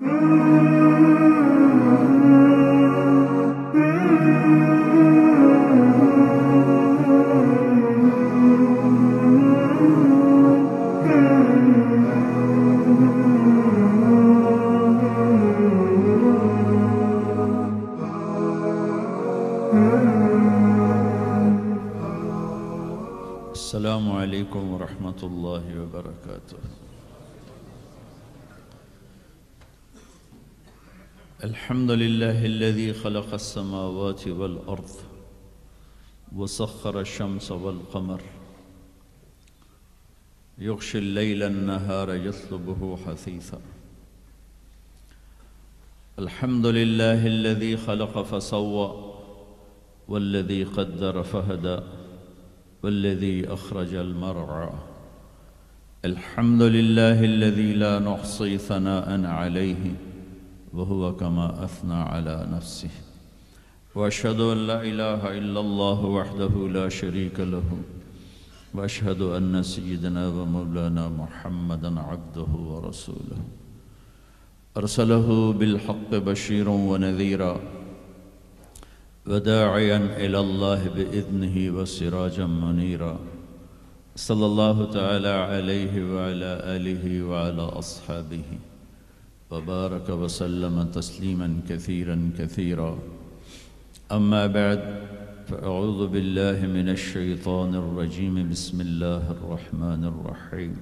السلام علیکم ورحمۃ اللہ وبرکاتہ۔ الحمد للہ الذی خلق السماوات والارض وسخر الشمس والقمر یغشی اللیل النہار یطلبہ حثیثا۔ الحمد للہ الذی خلق فسوى والذی قدر فہدى والذی اخرج المرعى۔ الحمد للہ الذی لا نحصی ثناء علیہ وهو كما أثنى على نفسه، وأشهد أن لا إله إلا الله وحده لا شريك له، وأشهد أن سيدنا ومولانا محمدا عبده ورسوله، أرسله بالحق بشيرا ونذيرا وداعيا إلى الله بإذنه وسراجا منيرا، صلى الله تعالى عليه وعلى آله وعلى أصحابه وبارك وسلم تسليما كثيرا كثيرا، أما بعد، فأعوذ بالله من الشيطان الرجيم، بسم الله الرحمن الرحيم۔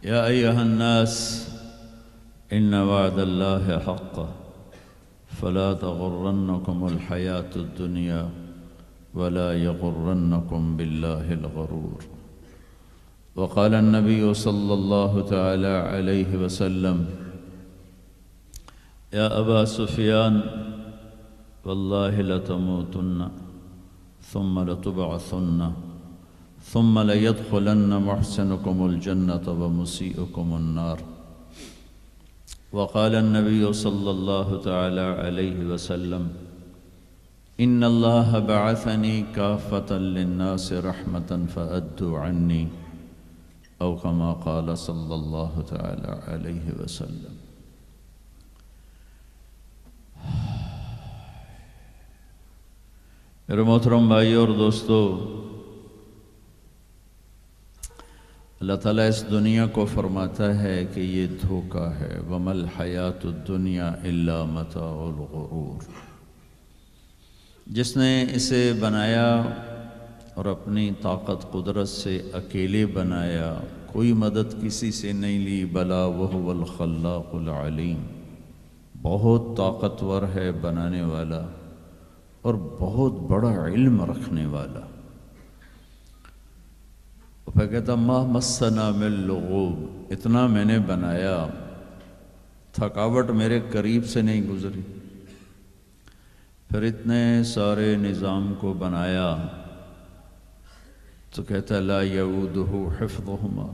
يا أيها الناس إن وعد الله حق فلا تغرنكم الحياة الدنيا ولا يغرنكم بالله الغرور۔ وقال النبي صلى الله تعالى عليه وسلم: يا أبا سفيان والله لتموتن ثم لتبعثن ثم ليدخلن محسنكم الجنة ومسيئكم النار۔ وقال النبي صلى الله تعالى عليه وسلم: إن الله بعثني كافة للناس رحمة فأدوا عني، او كما قال صلی اللہ تعالی علیہ وسلم۔ میرے محترم بھائی اور دوستو، اللہ تعالیٰ اس دنیا کو فرماتا ہے کہ یہ دھوکہ ہے، وَمَا الْحَيَاةُ الدُّنْيَا إِلَّا مَتَاعُ الْغُرُورِ۔ جس نے اسے بنایا اور اپنی طاقت قدرت سے اکیلے بنایا، کوئی مدد کسی سے نہیں لی، بلا وہو الخلاق العلیم، بہت طاقتور ہے بنانے والا اور بہت بڑا علم رکھنے والا۔ پھر کہتا ما مسنا من لغوب، اتنا میں نے بنایا، تھکاوٹ میرے قریب سے نہیں گزری۔ پھر اتنے سارے نظام کو بنایا تو کہتا لا یعودہ حفظہما،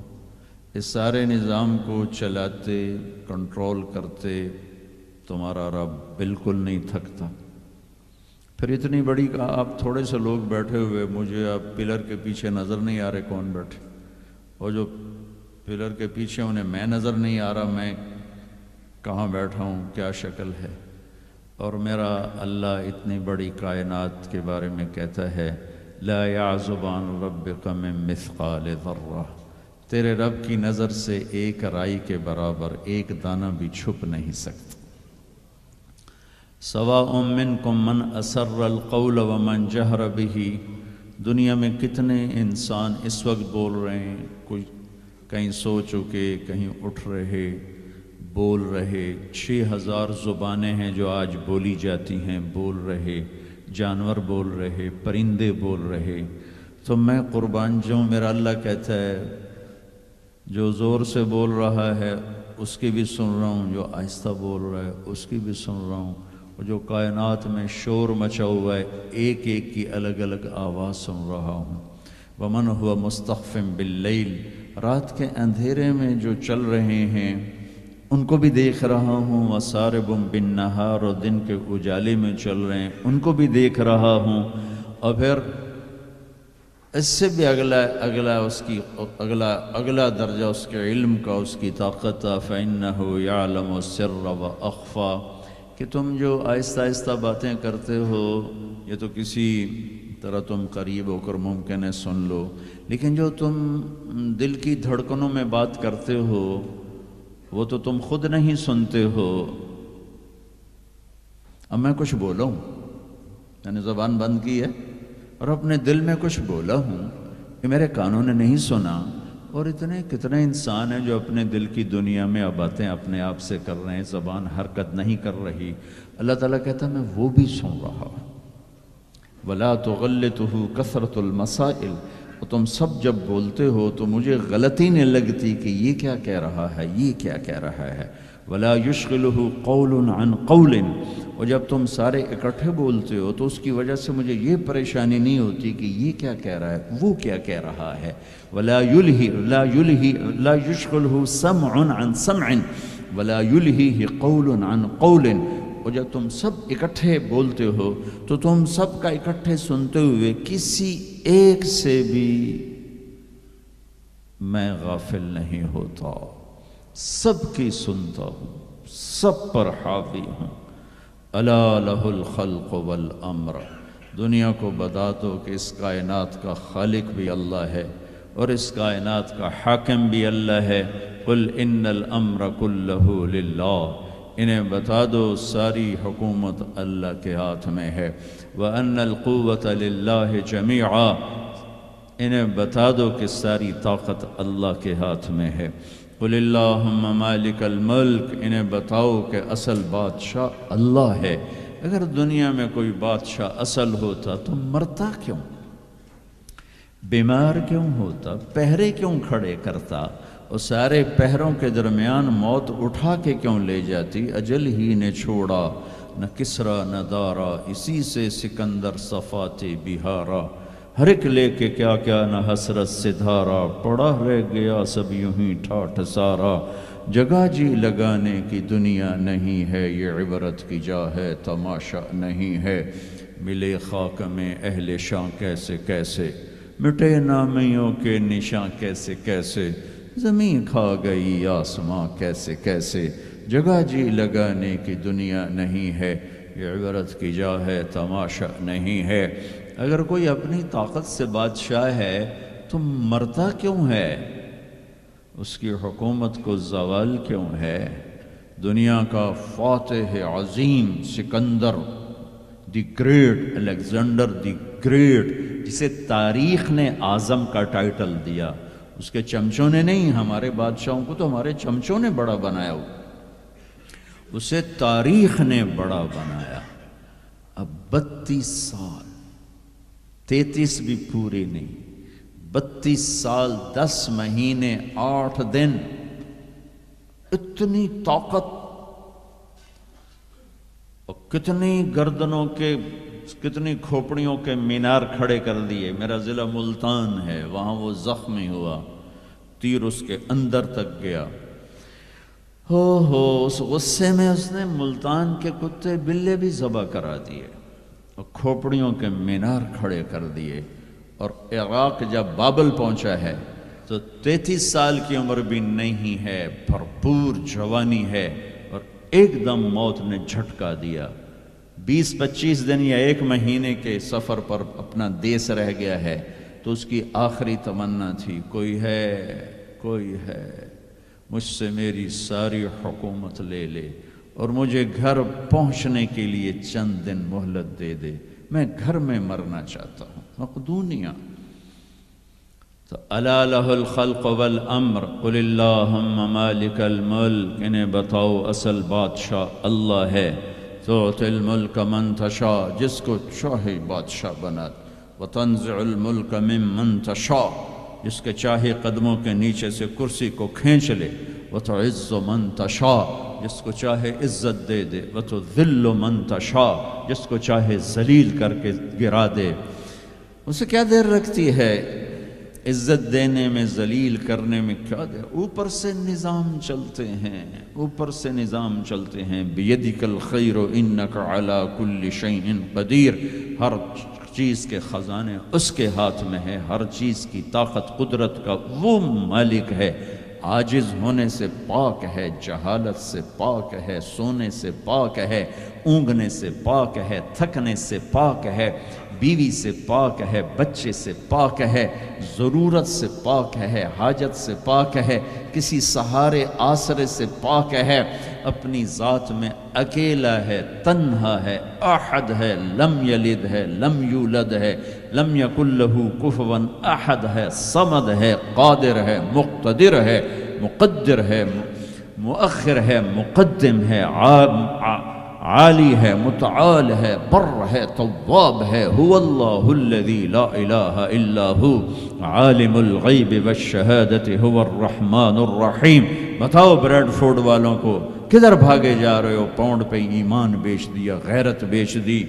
اس سارے نظام کو چلاتے کنٹرول کرتے تمہارا رب بالکل نہیں تھکتا۔ پھر اتنی بڑی کہا آپ تھوڑے سے لوگ بیٹھے ہوئے، مجھے آپ پلر کے پیچھے نظر نہیں آ رہے کون بیٹھے، اور جو پلر کے پیچھے انہیں میں نظر نہیں آ رہا میں کہاں بیٹھا ہوں، کیا شکل ہے۔ اور میرا اللہ اتنی بڑی کائنات کے بارے میں کہتا ہے لا يعزب عن ربك من مثقال ذرہ، تیرے رب کی نظر سے ایک رائی کے برابر ایک دانہ بھی چھپ نہیں سکتا۔ سواء منکم من اسر القول ومن جہر بہ، دنیا میں کتنے انسان اس وقت بول رہے ہیں، کوئی کہیں سو چکے، کہیں اٹھ رہے، بول رہے، 6000 زبانیں ہیں جو آج بولی جاتی ہیں، بول رہے، جانور بول رہے، پرندے بول رہے۔ تو میں قربان جاؤں، میرا اللہ کہتا ہے جو زور سے بول رہا ہے اس کی بھی سن رہا ہوں، جو آہستہ بول رہا ہے اس کی بھی سن رہا ہوں، اور جو کائنات میں شور مچا ہوا ہے ایک ایک کی الگ الگ آواز سن رہا ہوں۔ ومن هو مستخف باللیل، رات کے اندھیرے میں جو چل رہے ہیں ان کو بھی دیکھ رہا ہوں، وسارب بالنہار، اور دن کے اجالے میں چل رہے ہیں ان کو بھی دیکھ رہا ہوں۔ اور پھر اس سے بھی اگلا درجہ اس کے علم کا، اس کی طاقت، فَإِنَّهُ يَعْلَمُ السِّرَّ وَأَخْفَى، کہ تم جو آہستہ آہستہ باتیں کرتے ہو یہ تو کسی طرح تم قریب ہو کر ممکن ہے سن لو، لیکن جو تم دل کی دھڑکنوں میں بات کرتے ہو وہ تو تم خود نہیں سنتے ہو۔ اب میں کچھ بولا ہوں، میں نے زبان بند کی ہے اور اپنے دل میں کچھ بولا ہوں کہ میرے کانوں نے نہیں سنا، اور کتنے انسان ہیں جو اپنے دل کی دنیا میں اب باتیں اپنے آپ سے کر رہے ہیں، زبان حرکت نہیں کر رہی۔ اللہ تعالیٰ کہتا ہے میں وہ بھی سن رہا۔ وَلَا تُغَلِّتُهُ كَثْرَةُ الْمَسَائِلِ، اور تم سب جب بولتے ہو تو مجھے غلطی نہیں لگتی کہ یہ کیا کہہ رہا ہے، یہ کیا کہہ رہا ہے۔ وَلَا يُشْغِلُهُ قَوْلٌ عَنْ قَوْلٍ، اور جب تم سارے اکٹھے بولتے ہو تو اس کی وجہ سے مجھے یہ پریشانی نہیں ہوتی کہ یہ کیا کہہ رہا ہے، وہ کیا کہہ رہا ہے۔ وَلَا يُشْغِلُهُ سَمْعٌ عَنْ سَمْعٍ وَلَا يُلْهِهِ قَوْلٌ عَنْ قَوْلٍ، اور جب تم سب اکٹھے بولتے ہو تو تم سب کا اکٹھے سنتے ہوئے کسی ایک سے بھی میں غافل نہیں ہوتا، سب کی سنتا ہوں، سب پر حاوی ہوں۔ الا لہ الخلق والامر، دنیا کو بتا دو کہ اس کائنات کا خالق بھی اللہ ہے اور اس کائنات کا حاکم بھی اللہ ہے۔ قل ان الامر کلہ للہ، انہیں بتا دو ساری حکومت اللہ کے ہاتھ میں ہے۔ وَأَنَّ الْقُوَّةَ لِلَّهِ جَمِيعًا، انہیں بتا دو کہ ساری طاقت اللہ کے ہاتھ میں ہے۔ قُلِ اللَّهُمَّ مَالِكَ الْمُلْكِ، انہیں بتاؤ کہ اصل بادشاہ اللہ ہے۔ اگر دنیا میں کوئی بادشاہ اصل ہوتا تو مرتا کیوں، بیمار کیوں ہوتا، پہرے کیوں کھڑے کرتا، اور سارے پہروں کے درمیان موت اٹھا کے کیوں لے جاتی؟ اجل ہی نے چھوڑا نہ کسرا نہ دارا، اسی سے سکندر صفات بہارا، ہر ایک لے کے کیا کیا نہ حسرت سے دھارا، پڑا رہ گیا سب یوں ہی ٹھاٹھ سارا، جگہ جی لگانے کی دنیا نہیں ہے، یہ عبرت کی جا ہے تماشا نہیں ہے۔ ملے خاک میں اہل شاں کیسے کیسے، مٹے نامیوں کے نشاں کیسے کیسے، زمین کھا گئی آسماں کیسے کیسے، جگہ جی لگانے کی دنیا نہیں ہے، یہ عبرت کی جا ہے تماشا نہیں ہے۔ اگر کوئی اپنی طاقت سے بادشاہ ہے تو مرتا کیوں ہے، اس کی حکومت کو زوال کیوں ہے؟ دنیا کا فاتح عظیم Sikandar the great, Alexander the great, جسے تاریخ نے اعظم کا ٹائٹل دیا، اس کے چمچوں نے نہیں، ہمارے بادشاہوں کو تو ہمارے چمچوں نے بڑا بنایا ہو، اسے تاریخ نے بڑا بنایا۔ اب 32 سال، 33 بھی پوری نہیں، 32 سال 10 مہینے 8 دن، اتنی طاقت اور کتنی گردنوں کے، کتنی کھوپڑیوں کے مینار کھڑے کر دیے۔ میرا ضلع ملتان ہے، وہاں وہ زخمی ہوا، تیر اس کے اندر تک گیا۔ اس غصے میں اس نے ملتان کے کتے بلے بھی ذبح کرا دیے اور کھوپڑیوں کے مینار کھڑے کر دیے۔ اور عراق جب بابل پہنچا ہے تو 33 سال کی عمر بھی نہیں ہے، بھرپور جوانی ہے، اور ایک دم موت نے جھٹکا دیا۔ 20-25 دن یا 1 مہینے کے سفر پر اپنا دیس رہ گیا ہے، تو اس کی آخری تمنا تھی کوئی ہے مجھ سے میری ساری حکومت لے لے اور مجھے گھر پہنچنے کے لیے چند دن مہلت دے دے، میں گھر میں مرنا چاہتا ہوں۔ مقدونیہ تو الا لہ الخلق والامر قل اللہم مالک الملک، انہیں بتاؤ اصل بادشاہ اللہ ہے۔ تعطی الملک من تشاء، جس کو چاہے بادشاہ بنا، وتنزع الملک ممن تشاء، جس کے چاہے قدموں کے نیچے سے کرسی کو کھینچ لے، وتعز من تشاء، جس کو چاہے عزت دے دے، وتذل من تشاء، جس کو چاہے ذلیل کر کے گرا دے۔ اسے کیا دیر رکھتی ہے عزت دینے میں، ذلیل کرنے میں، کیا دیر؟ اوپر سے نظام چلتے ہیں، اوپر سے نظام چلتے ہیں۔ بیدک الخیر انک علی کل شیء قدیر، ہر چیز کے خزانے اس کے ہاتھ میں ہے، ہر چیز کی طاقت قدرت کا وہ مالک ہے، عاجز ہونے سے پاک ہے، جہالت سے پاک ہے، سونے سے پاک ہے، اونگنے سے پاک ہے، تھکنے سے پاک ہے، بیوی سے پاک ہے، بچے سے پاک ہے، ضرورت سے پاک ہے، حاجت سے پاک ہے، کسی سہارے آسرے سے پاک ہے، اپنی ذات میں اکیلا ہے، تنہا ہے، احد ہے، لم یلد ہے، لم یولد ہے، لم یکن لہ کفوا احد ہے، صمد ہے، قادر ہے، مقتدر ہے، مقدر ہے، مؤخر ہے، مقدم ہے، عالی ہے، متعال ہے، بر ہے، تواب ہے، هو اللہ الذی لا الہ الا ہو عالم الغیب والشہادت هو الرحمن الرحیم۔ بتاؤ بریڈ فورڈ والوں کو کدھر بھاگے جا رہے ہو؟ پاؤنڈ پہ ایمان بیچ دیا، غیرت بیچ دی،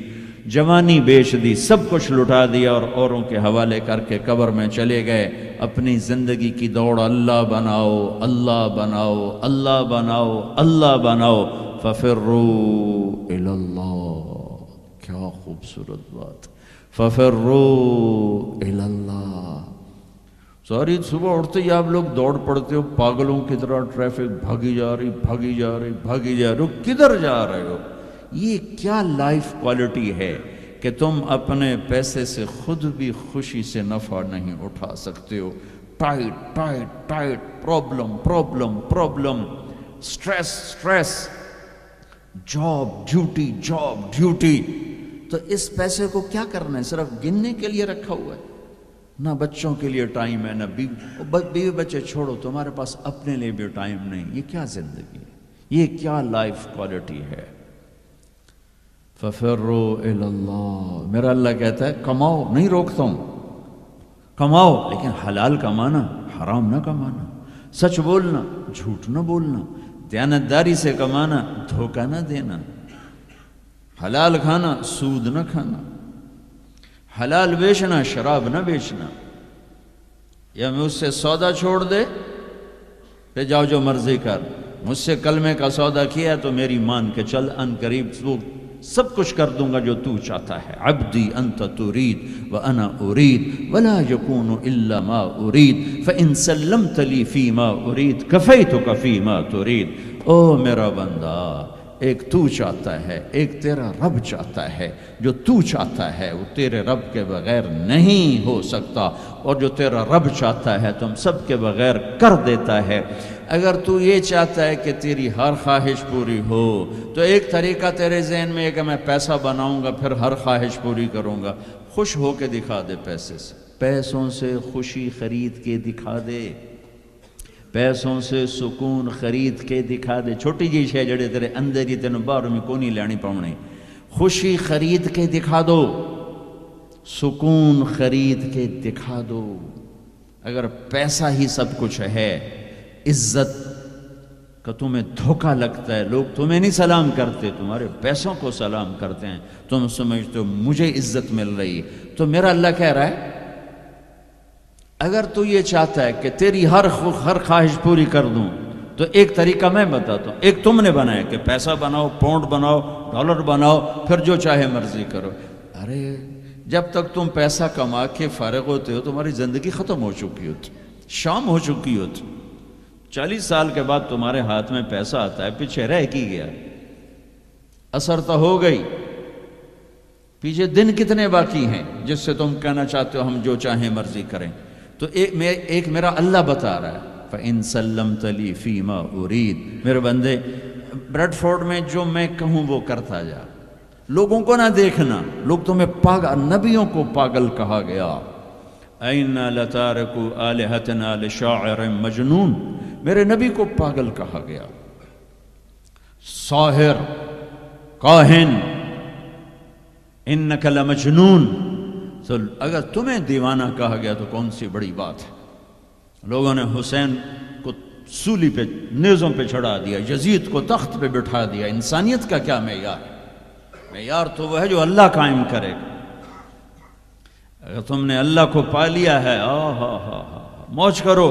جوانی بیچ دی، سب کچھ لٹا دیا اور اوروں کے حوالے کر کے قبر میں چلے گئے۔ اپنی زندگی کی دوڑ اللہ بناؤ، اللہ بناؤ، اللہ بناؤ، اللہ بناؤ، ففروا الی اللہ۔ کیا خوبصورت بات، ففروا الی اللہ۔ ساری صبح اٹھتے ہی آپ لوگ دوڑ پڑتے ہو پاگلوں کی طرح، ٹریفک بھاگی جا رہی، بھاگی جا رہی، بھاگی جا رہی ہو، کدھر جا رہے ہو؟ یہ کیا لائف کوالٹی ہے کہ تم اپنے پیسے سے خود بھی خوشی سے نفع نہیں اٹھا سکتے ہو؟ Tight tight tight, problem problem problem, stress stress, job duty job duty. تو اس پیسے کو کیا کرنا ہے؟ صرف گننے کے لیے رکھا ہوا ہے؟ نہ بچوں کے لیے ٹائم ہے، نہ بیوی بچے چھوڑو، تمہارے پاس اپنے لیے بھی ٹائم نہیں۔ یہ کیا زندگی ہے؟ یہ کیا لائف کوالٹی ہے؟ ففروا الی اللہ۔ میرا اللہ کہتا ہے کماؤ، نہیں روکتا ہوں، کماؤ، لیکن حلال کمانا، حرام نہ کمانا، سچ بولنا، جھوٹ نہ بولنا، دیانتداری سے کمانا، دھوکہ نہ دینا، حلال کھانا، سود نہ کھانا، حلال بیچنا، شراب نہ بیچنا۔ یا مجھ سے سودا چھوڑ دے پہ جاؤ جو مرضی کر، مجھ سے کلمے کا سودا کیا تو میری مان کے چل، ان قریب وہ سب کچھ کر دوں گا جو تو چاہتا ہے۔ عبدی انت ترید وانا ارید ولا یکون الا ما ارید فان سلمت لی فی ما ارید کفیتک فی ما ترید۔ او میرا بندہ، ایک تو چاہتا ہے، ایک تیرا رب چاہتا ہے۔ جو تو چاہتا ہے وہ تیرے رب کے بغیر نہیں ہو سکتا، اور جو تیرا رب چاہتا ہے تم سب کے بغیر کر دیتا ہے۔ اگر تو یہ چاہتا ہے کہ تیری ہر خواہش پوری ہو تو ایک طریقہ تیرے ذہن میں ہے کہ میں پیسہ بناؤں گا پھر ہر خواہش پوری کروں گا۔ خوش ہو کے دکھا دے پیسے سے، پیسوں سے خوشی خرید کے دکھا دے، پیسوں سے سکون خرید کے دکھا دے۔ چھوٹی جی شے جڑے تیرے اندر ہی تینوں باہر میں کو نہیں لینی پاؤنی، خوشی خرید کے دکھا دو، سکون خرید کے دکھا دو۔ اگر پیسہ ہی سب کچھ ہے، عزت کا تمہیں دھوکہ لگتا ہے، لوگ تمہیں نہیں سلام کرتے، تمہارے پیسوں کو سلام کرتے ہیں، تم سمجھتے ہو مجھے عزت مل رہی، تو میرا اللہ کہہ رہا ہے اگر تو یہ چاہتا ہے کہ تیری ہر خواہش پوری کر دوں تو ایک طریقہ میں بتاتا ہوں۔ ایک تم نے بنایا کہ پیسہ بناؤ، پاؤنڈ بناؤ، ڈالر بناؤ، پھر جو چاہے مرضی کرو۔ ارے جب تک تم پیسہ کما کے فارغ ہوتے ہو تمہاری زندگی ختم ہو چکی ہوتی، شام ہو چکی ہوتی۔ 40 سال کے بعد تمہارے ہاتھ میں پیسہ آتا ہے، پیچھے رہ کی گیا، اثر تو ہو گئی، پیچھے دن کتنے باقی ہیں جس سے تم کہنا چاہتے ہو ہم جو چاہیں مرضی کریں۔ تو ایک میرا اللہ بتا رہا ہے فَإِن سَلَّمْتَ لِي فِي مَا أُرِيد۔ میرے بندے، بریڈ فورڈ میں جو میں کہوں وہ کرتا جا، لوگوں کو نہ دیکھنا، لوگ تمہیں پاگل، نبیوں کو پاگل کہا گیا۔ اَإِنَّا لَتَارِكُ آلِهَتِنَا لِشَاعِرٍ مَجْنُونٍ، میرے نبی کو پاگل کہا گیا، ساحر، کاہن، اِنَّكَ لَمَجْنُونَ۔ تو اگر تمہیں دیوانہ کہا گیا تو کون سی بڑی بات ہے۔ لوگوں نے حسین کو سولی پہ، نیزوں پہ چڑھا دیا، یزید کو تخت پہ بٹھا دیا۔ انسانیت کا کیا معیار ہے؟ معیار تو وہ ہے جو اللہ قائم کرے گا۔ اگر تم نے اللہ کو پا لیا ہے، موج کرو۔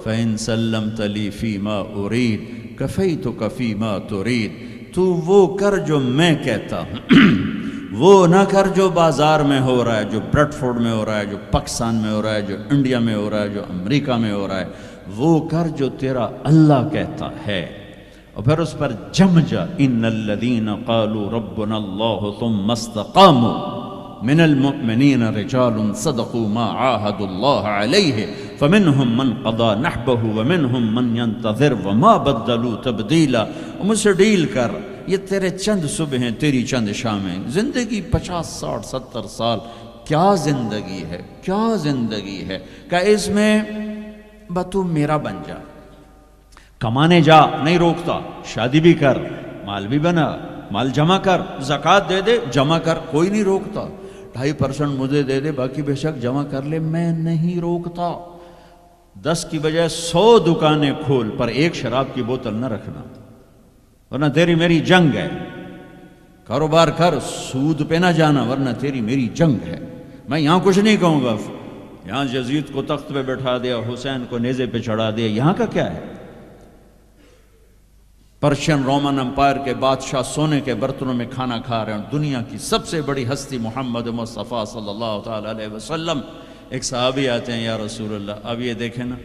فَإِن سَلَّمْتَ لِي فِي مَا أُرِيد كَفَيْتُكَ فِي مَا تُرِيد۔ تو وہ کر جو میں کہتا ہوں، وہ نہ کر جو بازار میں ہو رہا ہے، جو بریڈ فورڈ میں ہو رہا ہے، جو پاکستان میں ہو رہا ہے، جو انڈیا میں ہو رہا ہے، جو امریکہ میں ہو رہا ہے، وہ کر جو تیرا اللہ کہتا ہے، اور پھر اس پر جم جا۔ ان الذین قالوا ربنا اللہ ثم استقاموا من المؤمنین رجال صدقوا ما عاہدوا اللہ علیہ فمنہم من قضى نحبہ ومنہم من ينتظر وما بدلوا تبدیلا۔ مجھ سے ڈیل کر، یہ تیرے چند صبح ہیں، تیری چند شامیں، زندگی 50 60 70 سال، کیا زندگی ہے، کیا زندگی ہے کہ اس میں تو میرا بن جا، کمانے جا، نہیں روکتا، شادی بھی کر، مال بھی بنا، مال جمع کر، زکوٰۃ دے دے، جمع کر، کوئی نہیں روکتا، 2.5% مجھے دے دے، باقی بے شک جمع کر لے، میں نہیں روکتا۔ 10 کی بجائے 100 دکانیں کھول، پر ایک شراب کی بوتل نہ رکھنا، ورنہ تیری میری جنگ ہے۔ کاروبار کر، سود پہ نہ جانا، ورنہ تیری میری جنگ ہے۔ میں یہاں کچھ نہیں کہوں گا، یہاں یزید کو تخت پہ بٹھا دیا، حسین کو نیزے پہ چڑھا دیا، یہاں کا کیا ہے؟ پرشین رومن امپائر کے بادشاہ سونے کے برتنوں میں کھانا کھا رہے ہیں، دنیا کی سب سے بڑی ہستی محمد مصطفیٰ صلی اللہ تعالیٰ علیہ وسلم، ایک صحابی آتے ہیں، یا رسول اللہ اب یہ دیکھیں نا،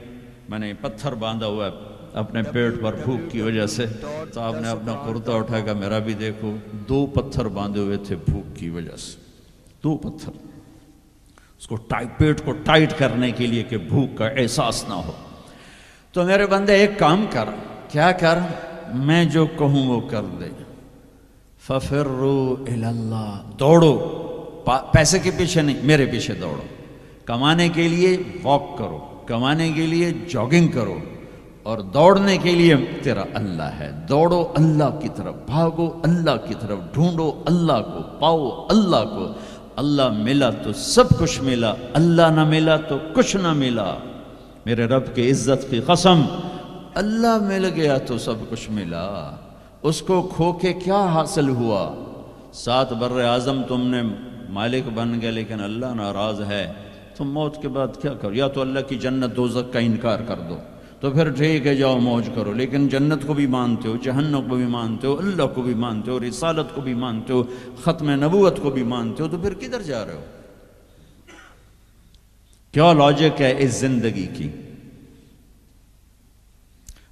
میں نے پتھر باندھا ہوا ہے اپنے پیٹ پر بھوک کی وجہ سے، تو آپ نے اپنا کرتا اٹھا کہ میرا بھی دیکھو، 2 پتھر باندھے ہوئے تھے بھوک کی وجہ سے، 2 پتھر، اس کو پیٹ کو ٹائٹ کرنے کے لیے کہ بھوک کا احساس نہ ہو۔ تو میرے بندے ایک کام کر، کیا کر؟ میں جو کہوں وہ کر دے، فَفِرُّوا إِلَى اللَّهِ، دوڑو، پیسے کے پیچھے نہیں، میرے پیچھے دوڑو، کمانے کے لیے واک کرو، کمانے کے لیے جاگنگ کرو، اور دوڑنے کے لیے تیرا اللہ ہے، دوڑو اللہ کی طرف، بھاگو اللہ کی طرف، ڈھونڈو اللہ کو، پاؤ اللہ کو۔ اللہ ملا تو سب کچھ ملا، اللہ نہ ملا تو کچھ نہ ملا، میرے رب کی عزت کی قسم، اللہ مل گیا تو سب کچھ ملا، اس کو کھو کے کیا حاصل ہوا؟ 7 بر اعظم تم نے مالک بن گئے، لیکن اللہ ناراض ہے، تم موت کے بعد کیا کرو؟ یا تو اللہ کی جنت دوزخ کا انکار کر دو، تو پھر ٹھیک ہے جاؤ موج کرو، لیکن جنت کو بھی مانتے ہو، جہنم کو بھی مانتے ہو، اللہ کو بھی مانتے ہو، رسالت کو بھی مانتے ہو، ختم نبوت کو بھی مانتے ہو، تو پھر کدھر جا رہے ہو؟ کیا لاجک ہے اس زندگی کی؟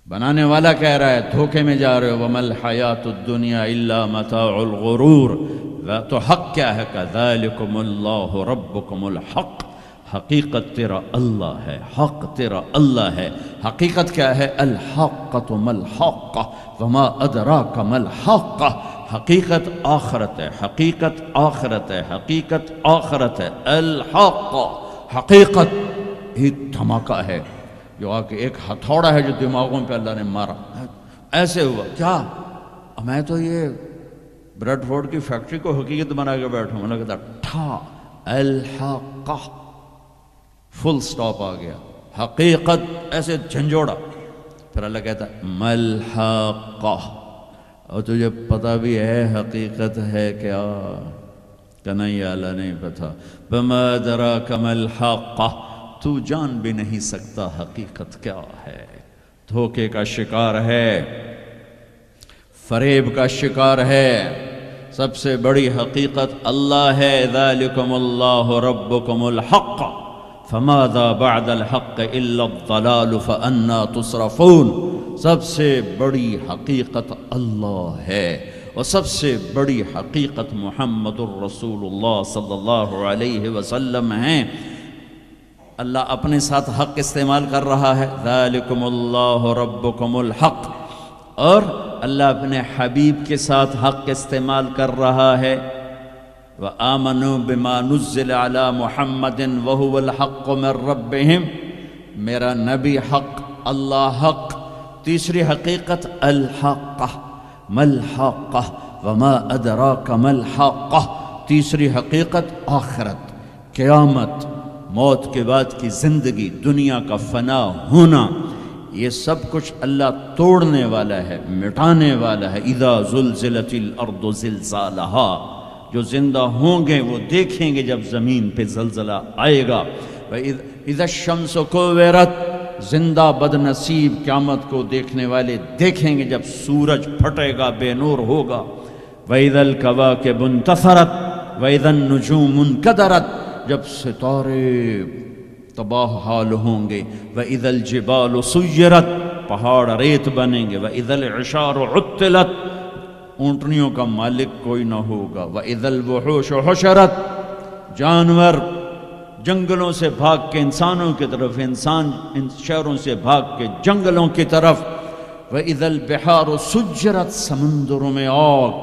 بنانے والا کہہ رہا ہے دھوکے میں جا رہے ہو، وَمَا الْحَيَاةُ الدُّنْيَا إِلَّا مَتَاعُ الْغُرُورِ، تو حق کیا ہے؟ كَذَلِكُمُ اللَّهُ رَبُّكُمُ الْحَقِّ، حقیقت تیرا اللہ ہے، حق تیرا اللہ ہے۔ حقیقت کیا ہے؟ الحقۃ ما الحقہ وما ادراک ما الحقہ، حقیقت آخرت ہے، حقیقت آخرت ہے، حقیقت آخرت ہے، الحق حقیقت ہی دھماکہ ہے، جو آ کے ایک ہتھوڑا ہے جو دماغوں پہ اللہ نے مارا، ایسے ہوا کیا؟ میں تو یہ بریڈ فورڈ کی فیکٹری کو حقیقت بنا کے بیٹھوں، میں نے کہتا ٹھا الحقہ، فل سٹاپ آ گیا، حقیقت ایسے جھنجھوڑا، پھر اللہ کہتا ہے ملحقہ، اور تجھے پتہ بھی ہے حقیقت ہے کیا؟ کہ نہیں اللہ نہیں پتہ، بما ادراک ملحقہ، تو جان بھی نہیں سکتا حقیقت کیا ہے، دھوکے کا شکار ہے، فریب کا شکار ہے، سب سے بڑی حقیقت اللہ ہے، ذالکم اللہ ربکم الحق فماذا بعد الحق الا الضلال فانا تصرفون، سب سے بڑی حقیقت اللہ ہے، اور سب سے بڑی حقیقت محمد الرسول اللہ صلی اللہ علیہ وسلم ہیں۔ اللہ اپنے ساتھ حق استعمال کر رہا ہے، ذالکم اللہ ربکم الحق، اور اللہ اپنے حبیب کے ساتھ حق استعمال کر رہا ہے، وآمنوا بما نزل على محمد وهو الحق من ربهم، میرا نبی حق، اللہ حق۔ تیسری حقیقت الحق، ملحق وما ادراک ملحق، تیسری حقیقت آخرت، قیامت، موت کے بعد کی زندگی، دنیا کا فنا ہونا، یہ سب کچھ اللہ توڑنے والا ہے، مٹانے والا ہے۔ اذا زلزلت الارض زلزالها، جو زندہ ہوں گے وہ دیکھیں گے جب زمین پہ زلزلہ آئے گا۔ اذا الشمس کوورت، زندہ بد نصیب قیامت کو دیکھنے والے دیکھیں گے جب سورج پھٹے گا، بے نور ہوگا۔ وَإِذَا الْكَوَاكِبُ انتَثَرَتْ، وَإِذَا النُّجُومُ انْكَدَرَتْ جب ستارے تباہ حال ہوں گے، وَإِذَا الْجِبَالُ سُيِّرَتْ پہاڑ ریت بنیں گے، وَإِذَا الْعِشَارُ عُطِّلَتْ اونٹنیوں کا مالک کوئی نہ ہوگا، وَإِذَا الْوُحُوشُ حُشِرَتْ جانور جنگلوں سے بھاگ کے انسانوں کی طرف، انسان ان شہروں سے بھاگ کے جنگلوں کی طرف، وَإِذَا الْبِحَارُ سُجِّرَتْ سمندروں میں آگ۔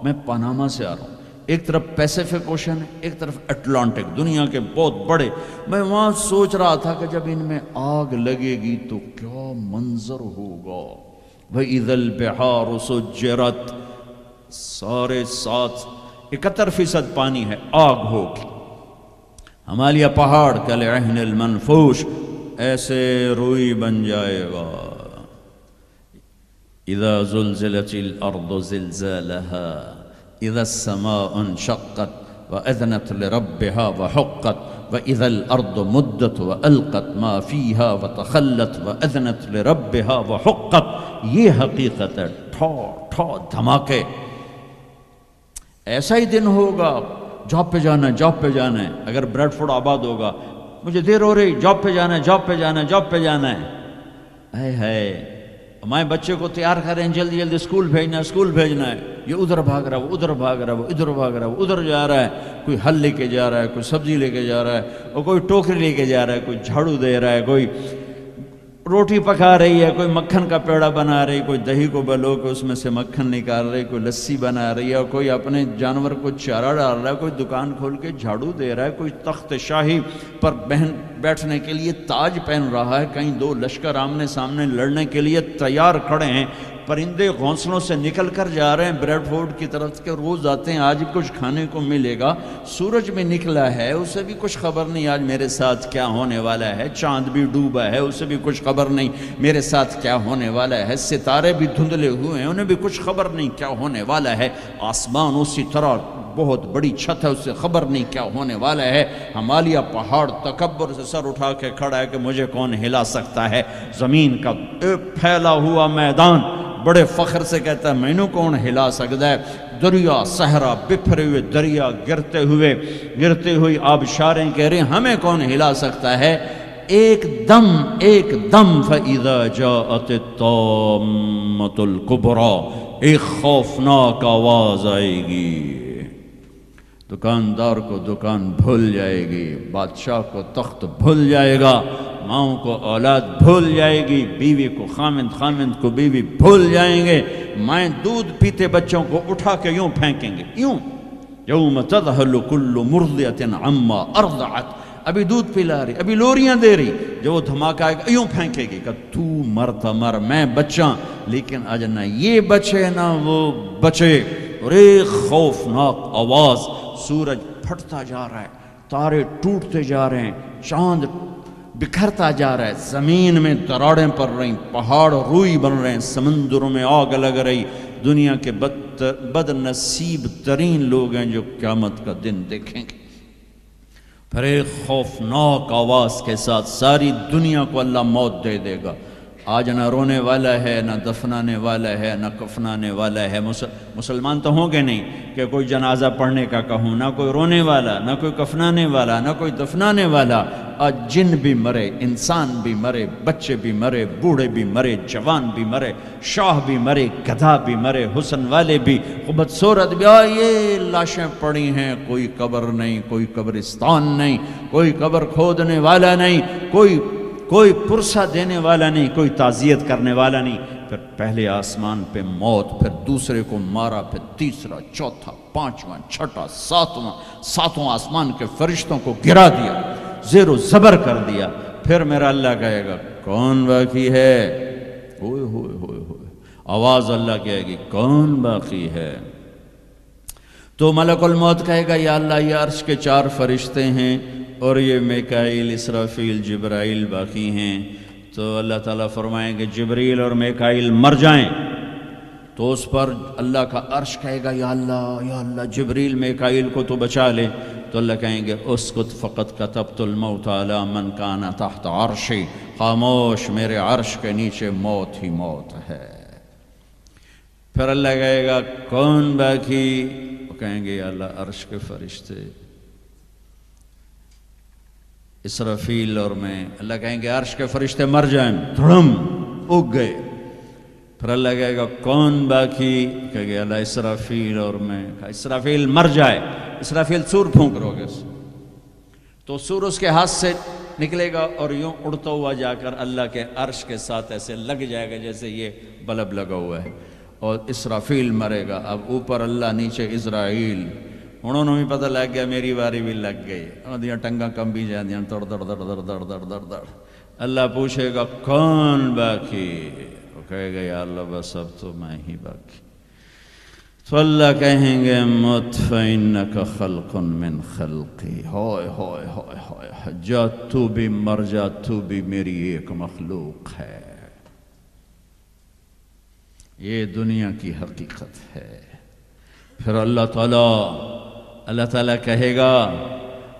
میں پاناما سے آ رہا ہوں، ایک طرف پیسیفک اوشن ہے، ایک طرف اٹلانٹک، دنیا کے بہت بڑے۔ میں وہاں سوچ رہا تھا کہ جب ان میں آگ لگے گی تو کیا منظر ہوگا۔ وَإِذَا الْبِحَارُ سُجِّرَتْ سارے 71% پانی ہے، آگ ہوگی۔ ہمالیہ پہاڑ کالعہن المنفوش ایسے روئی بن جائے گا۔ اذا زلزلت الارض زلزالها اذا السماء انشقت واذنت لربها وحقت واذا الارض مدت والقت ما فيها وتخلت واذنت لربها وحقت۔ یہ حقیقت ہے، ٹھو ٹھو دھماکے۔ ایسا ہی دن ہوگا، جاب پہ جانا ہے، جاب پہ جانا ہے۔ اگر بریڈ فورڈ آباد ہوگا، مجھے دیر ہو رہی، جاب پہ جانا ہے، جاب پہ جانا ہے، جاب پہ جانا ہے۔ ہے ہمارے بچے کو تیار کریں، جلدی جلدی اسکول بھیجنا ہے، اسکول بھیجنا ہے۔ یہ ادھر بھاگ رہا ہے، وہ ادھر بھاگ رہا ہے، وہ ادھر بھاگ رہا ہے، وہ ادھر جا رہا ہے۔ کوئی حل لے کے جا رہا ہے، کوئی سبزی لے کے جا رہا ہے، اور کوئی ٹوکری لے کے جا رہا ہے، کوئی جھاڑو دے رہا ہے، کوئی روٹی پکا رہی ہے، کوئی مکھن کا پیڑا بنا رہی، کوئی دہی کو بلو کے اس میں سے مکھن نکال رہی، کوئی لسی بنا رہی ہے، اور کوئی اپنے جانور کو چارہ ڈال رہا ہے، کوئی دکان کھول کے جھاڑو دے رہا ہے، کوئی تخت شاہی پر بیٹھنے کے لیے تاج پہن رہا ہے، کہیں دو لشکر آمنے سامنے لڑنے کے لیے تیار کھڑے ہیں، پرندے گھونسلوں سے نکل کر جا رہے ہیں بریڈ فورڈ کی طرف کے، روز آتے ہیں، آج کچھ کھانے کو ملے گا۔ سورج بھی نکلا ہے، اسے بھی کچھ خبر نہیں آج میرے ساتھ کیا ہونے والا ہے۔ چاند بھی ڈوبا ہے، اسے بھی کچھ خبر نہیں میرے ساتھ کیا ہونے والا ہے۔ ستارے بھی دھندلے ہوئے ہیں، انہیں بھی کچھ خبر نہیں کیا ہونے والا ہے۔ آسمان اسی طرح بہت بڑی چھت ہے، اسے خبر نہیں کیا ہونے والا ہے۔ ہمالیہ پہاڑ تکبر سے سر اٹھا کے کھڑا ہے کہ مجھے کون ہلا سکتا ہے۔ زمین کا پھیلا ہوا میدان بڑے فخر سے کہتا ہے مینوں کون ہلا سکتا ہے۔ دریا صحرا بکھرے ہوئے دریا گرتے ہوئی آبشاریں کہہ رہے ہیں ہمیں کون ہلا سکتا ہے۔ ایک دم فَإِذَا جَاءَتِ الطَّامَّةُ الْكُبْرَى ایک خوفناک آواز آئے گی۔ دکاندار کو دکان بھول جائے گی، بادشاہ کو تخت بھول جائے گا، ماؤں کو اولاد بھول جائے گی، بیوی کو خامند کو بیوی بھول جائیں گے۔ مائیں دودھ پیتے بچوں کو اٹھا کے یوں پھینکیں گے، یوں یوم تذہل کل مرضعۃ عما ارضعت۔ ابھی دودھ پلا رہی، ابھی لوریاں دے رہی، جو وہ دھماکہ آئے گا یوں پھینکے گی کہ تو مرتا مر، میں بچاں، لیکن آج نہ یہ بچے نہ وہ بچے۔ اور ایک خوفناک آواز، سورج پھٹتا جا رہا ہے، تارے ٹوٹتے جا رہے ہیں، چاند بکھرتا جا رہا ہے، زمین میں دراڑیں پڑ رہی، پہاڑ روئی بن رہے ہیں، سمندروں میں آگ لگ رہی۔ دنیا کے بد نصیب ترین لوگ ہیں جو قیامت کا دن دیکھیں گے۔ پھر ایک خوفناک آواز کے ساتھ ساری دنیا کو اللہ موت دے دے گا۔ آج نہ رونے والا ہے، نہ دفنانے والا ہے، نہ کفنانے والا ہے۔ مسلمان تو ہوں گے نہیں کہ کوئی جنازہ پڑھنے کا کہوں، نہ کوئی رونے والا، نہ کوئی کفنانے والا، نہ کوئی دفنانے والا۔ آج جن بھی مرے، انسان بھی مرے، بچے بھی مرے، بوڑھے بھی مرے، جوان بھی مرے، شاہ بھی مرے، گدھا بھی مرے، حسن والے بھی، خوبصورت بھی۔ یہ لاشیں پڑی ہیں، کوئی قبر نہیں، کوئی قبرستان نہیں، کوئی قبر کھودنے والا نہیں، کوئی پرسہ دینے والا نہیں، کوئی تعزیت کرنے والا نہیں۔ پھر پہلے آسمان پہ موت، پھر دوسرے کو مارا، پھر تیسرا، چوتھا، پانچواں، چھٹا، ساتواں آسمان کے فرشتوں کو گرا دیا، زیر و زبر کر دیا۔ پھر میرا اللہ کہے گا کون باقی ہے؟ ہوئے ہوئے ہوئے ہوئے، آواز اللہ کہے گی کون باقی ہے؟ تو ملک الموت کہے گا یا اللہ یہ عرش کے 4 فرشتے ہیں اور یہ میکائیل، اسرافیل، جبرائیل باقی ہیں۔ تو اللہ تعالیٰ فرمائیں گے جبریل اور میکائیل مر جائیں، تو اس پر اللہ کا عرش کہے گا یا اللہ جبریل میکائیل کو تو بچا لے۔ تو اللہ کہیں گے اسکت فقط کتبت الموت علی من کان تحت عرشی، خاموش، میرے عرش کے نیچے موت ہی موت ہے۔ پھر اللہ کہے گا کون باقی؟ کہیں گے یا اللہ عرش کے فرشتے اسرافیل اور میں، اللہ کہیں گے عرش کے فرشتے مر جائیں، دھڑم اگ گئے. پھر اللہ کہے گا کون باقی؟ کہے گا اللہ اسرافیل اور میں. کہا اسرافیل مر جائے. اسرافیل سور پھونک رو گے تو سور اس کے ہاتھ سے نکلے گا اور یوں اڑتا ہوا جا کر اللہ کے عرش کے ساتھ ایسے لگ جائے گا جیسے یہ بلب لگا ہوا ہے، اور اسرافیل مرے گا. اب اوپر اللہ، نیچے اسرائیل. انہوں نے بھی پتہ لگ گیا میری باری بھی لگ گئی. دیاں ٹنگاں کم بھی جاندیاں دڑ دڑ دڑ دڑ دڑ دڑ دڑ دڑ. اللہ پوچھے گا کون باقی؟ وہ کہے گا یا اللہ بس اب تو میں ہی باقی. تو اللہ کہیں گے مت فإنک خلق من خلقی. ہائے ہائے ہائے ہائے، جا تو بھی مر جا، تو بھی میری ایک مخلوق ہے. یہ دنیا کی حقیقت ہے. پھر اللہ تعالیٰ کہے گا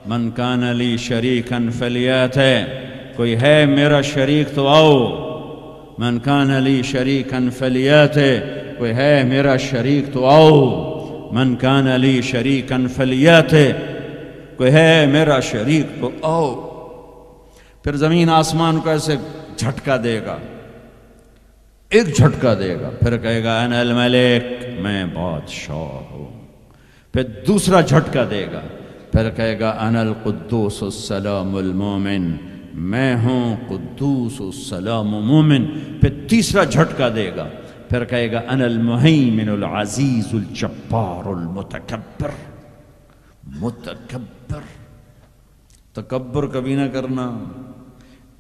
من کان لی شریکا فلیات، کوئی ہے میرا شریک تو آؤ. من کان لی شریکا فلیات، کوئی ہے میرا شریک تو آؤ. من کان لی شریکا فلیات، کوئی ہے میرا شریک تو آؤ. پھر زمین آسمان کو ایسے جھٹکا دے گا، ایک جھٹکا دے گا. پھر کہے گا انا الملک، میں بادشاہ ہوں. پھر دوسرا جھٹکا دے گا. پھر کہے گا انا القدوس السلام المومن، میں ہوں قدوس السلام مومن. پھر تیسرا جھٹکا دے گا. پھر کہے گا انا المہیمن العزیز الجبار المتکبر. متکبر، تکبر کبھی نہ کرنا،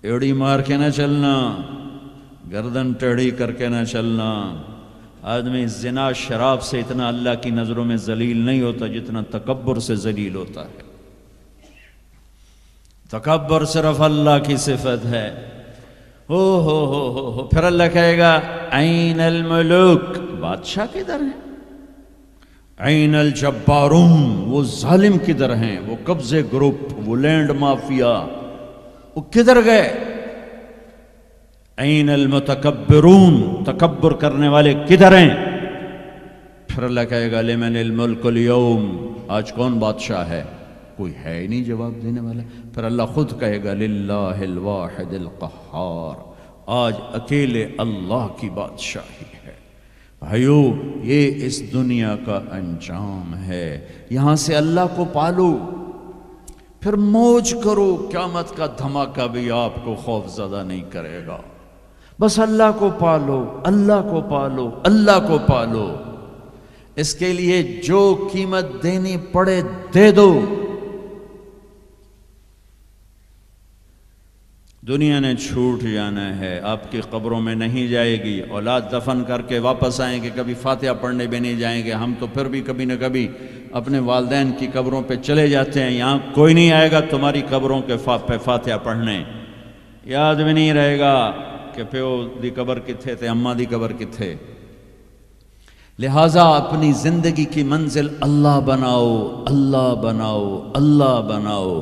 ایڑی مار کے نہ چلنا، گردن ٹیڑھی کر کے نہ چلنا. آدمی زنا شراب سے اتنا اللہ کی نظروں میں ذلیل نہیں ہوتا جتنا تکبر سے ذلیل ہوتا ہے. تکبر صرف اللہ کی صفت ہے. ہو. پھر اللہ کہے گا این الملوک، بادشاہ کدھر ہیں؟ این الجبارون، وہ ظالم کدھر ہیں؟ وہ قبضے گروپ، وہ لینڈ مافیا، وہ کدھر گئے؟ این المتکبرون، تکبر کرنے والے کدھر ہیں؟ پھر اللہ کہے گا لمن الملک اليوم، آج کون بادشاہ ہے؟ کوئی ہے ہی نہیں جواب دینے والا. پھر اللہ خود کہے گا للہ الواحد القہار، آج اکیلے اللہ کی بادشاہی ہے. بھائیو، یہ اس دنیا کا انجام ہے. یہاں سے اللہ کو پالو، پھر موج کرو. قیامت کا دھماکہ بھی آپ کو خوف زدہ نہیں کرے گا. بس اللہ کو پالو، اللہ کو پالو، اللہ کو پالو. اس کے لیے جو قیمت دینی پڑے دے دو. دنیا نے چھوٹ جانا ہے، آپ کی قبروں میں نہیں جائے گی. اولاد دفن کر کے واپس آئیں گے، کبھی فاتحہ پڑھنے بھی نہیں جائیں گے. ہم تو پھر بھی کبھی نہ کبھی اپنے والدین کی قبروں پہ چلے جاتے ہیں. یہاں کوئی نہیں آئے گا تمہاری قبروں کے پہ فاتحہ پڑھنے. یاد بھی نہیں رہے گا کہ پیو دی قبر کتھے تے، اماں دی قبر کتھے. لہٰذا اپنی زندگی کی منزل اللہ بناؤ، اللہ بناؤ، اللہ بناؤ.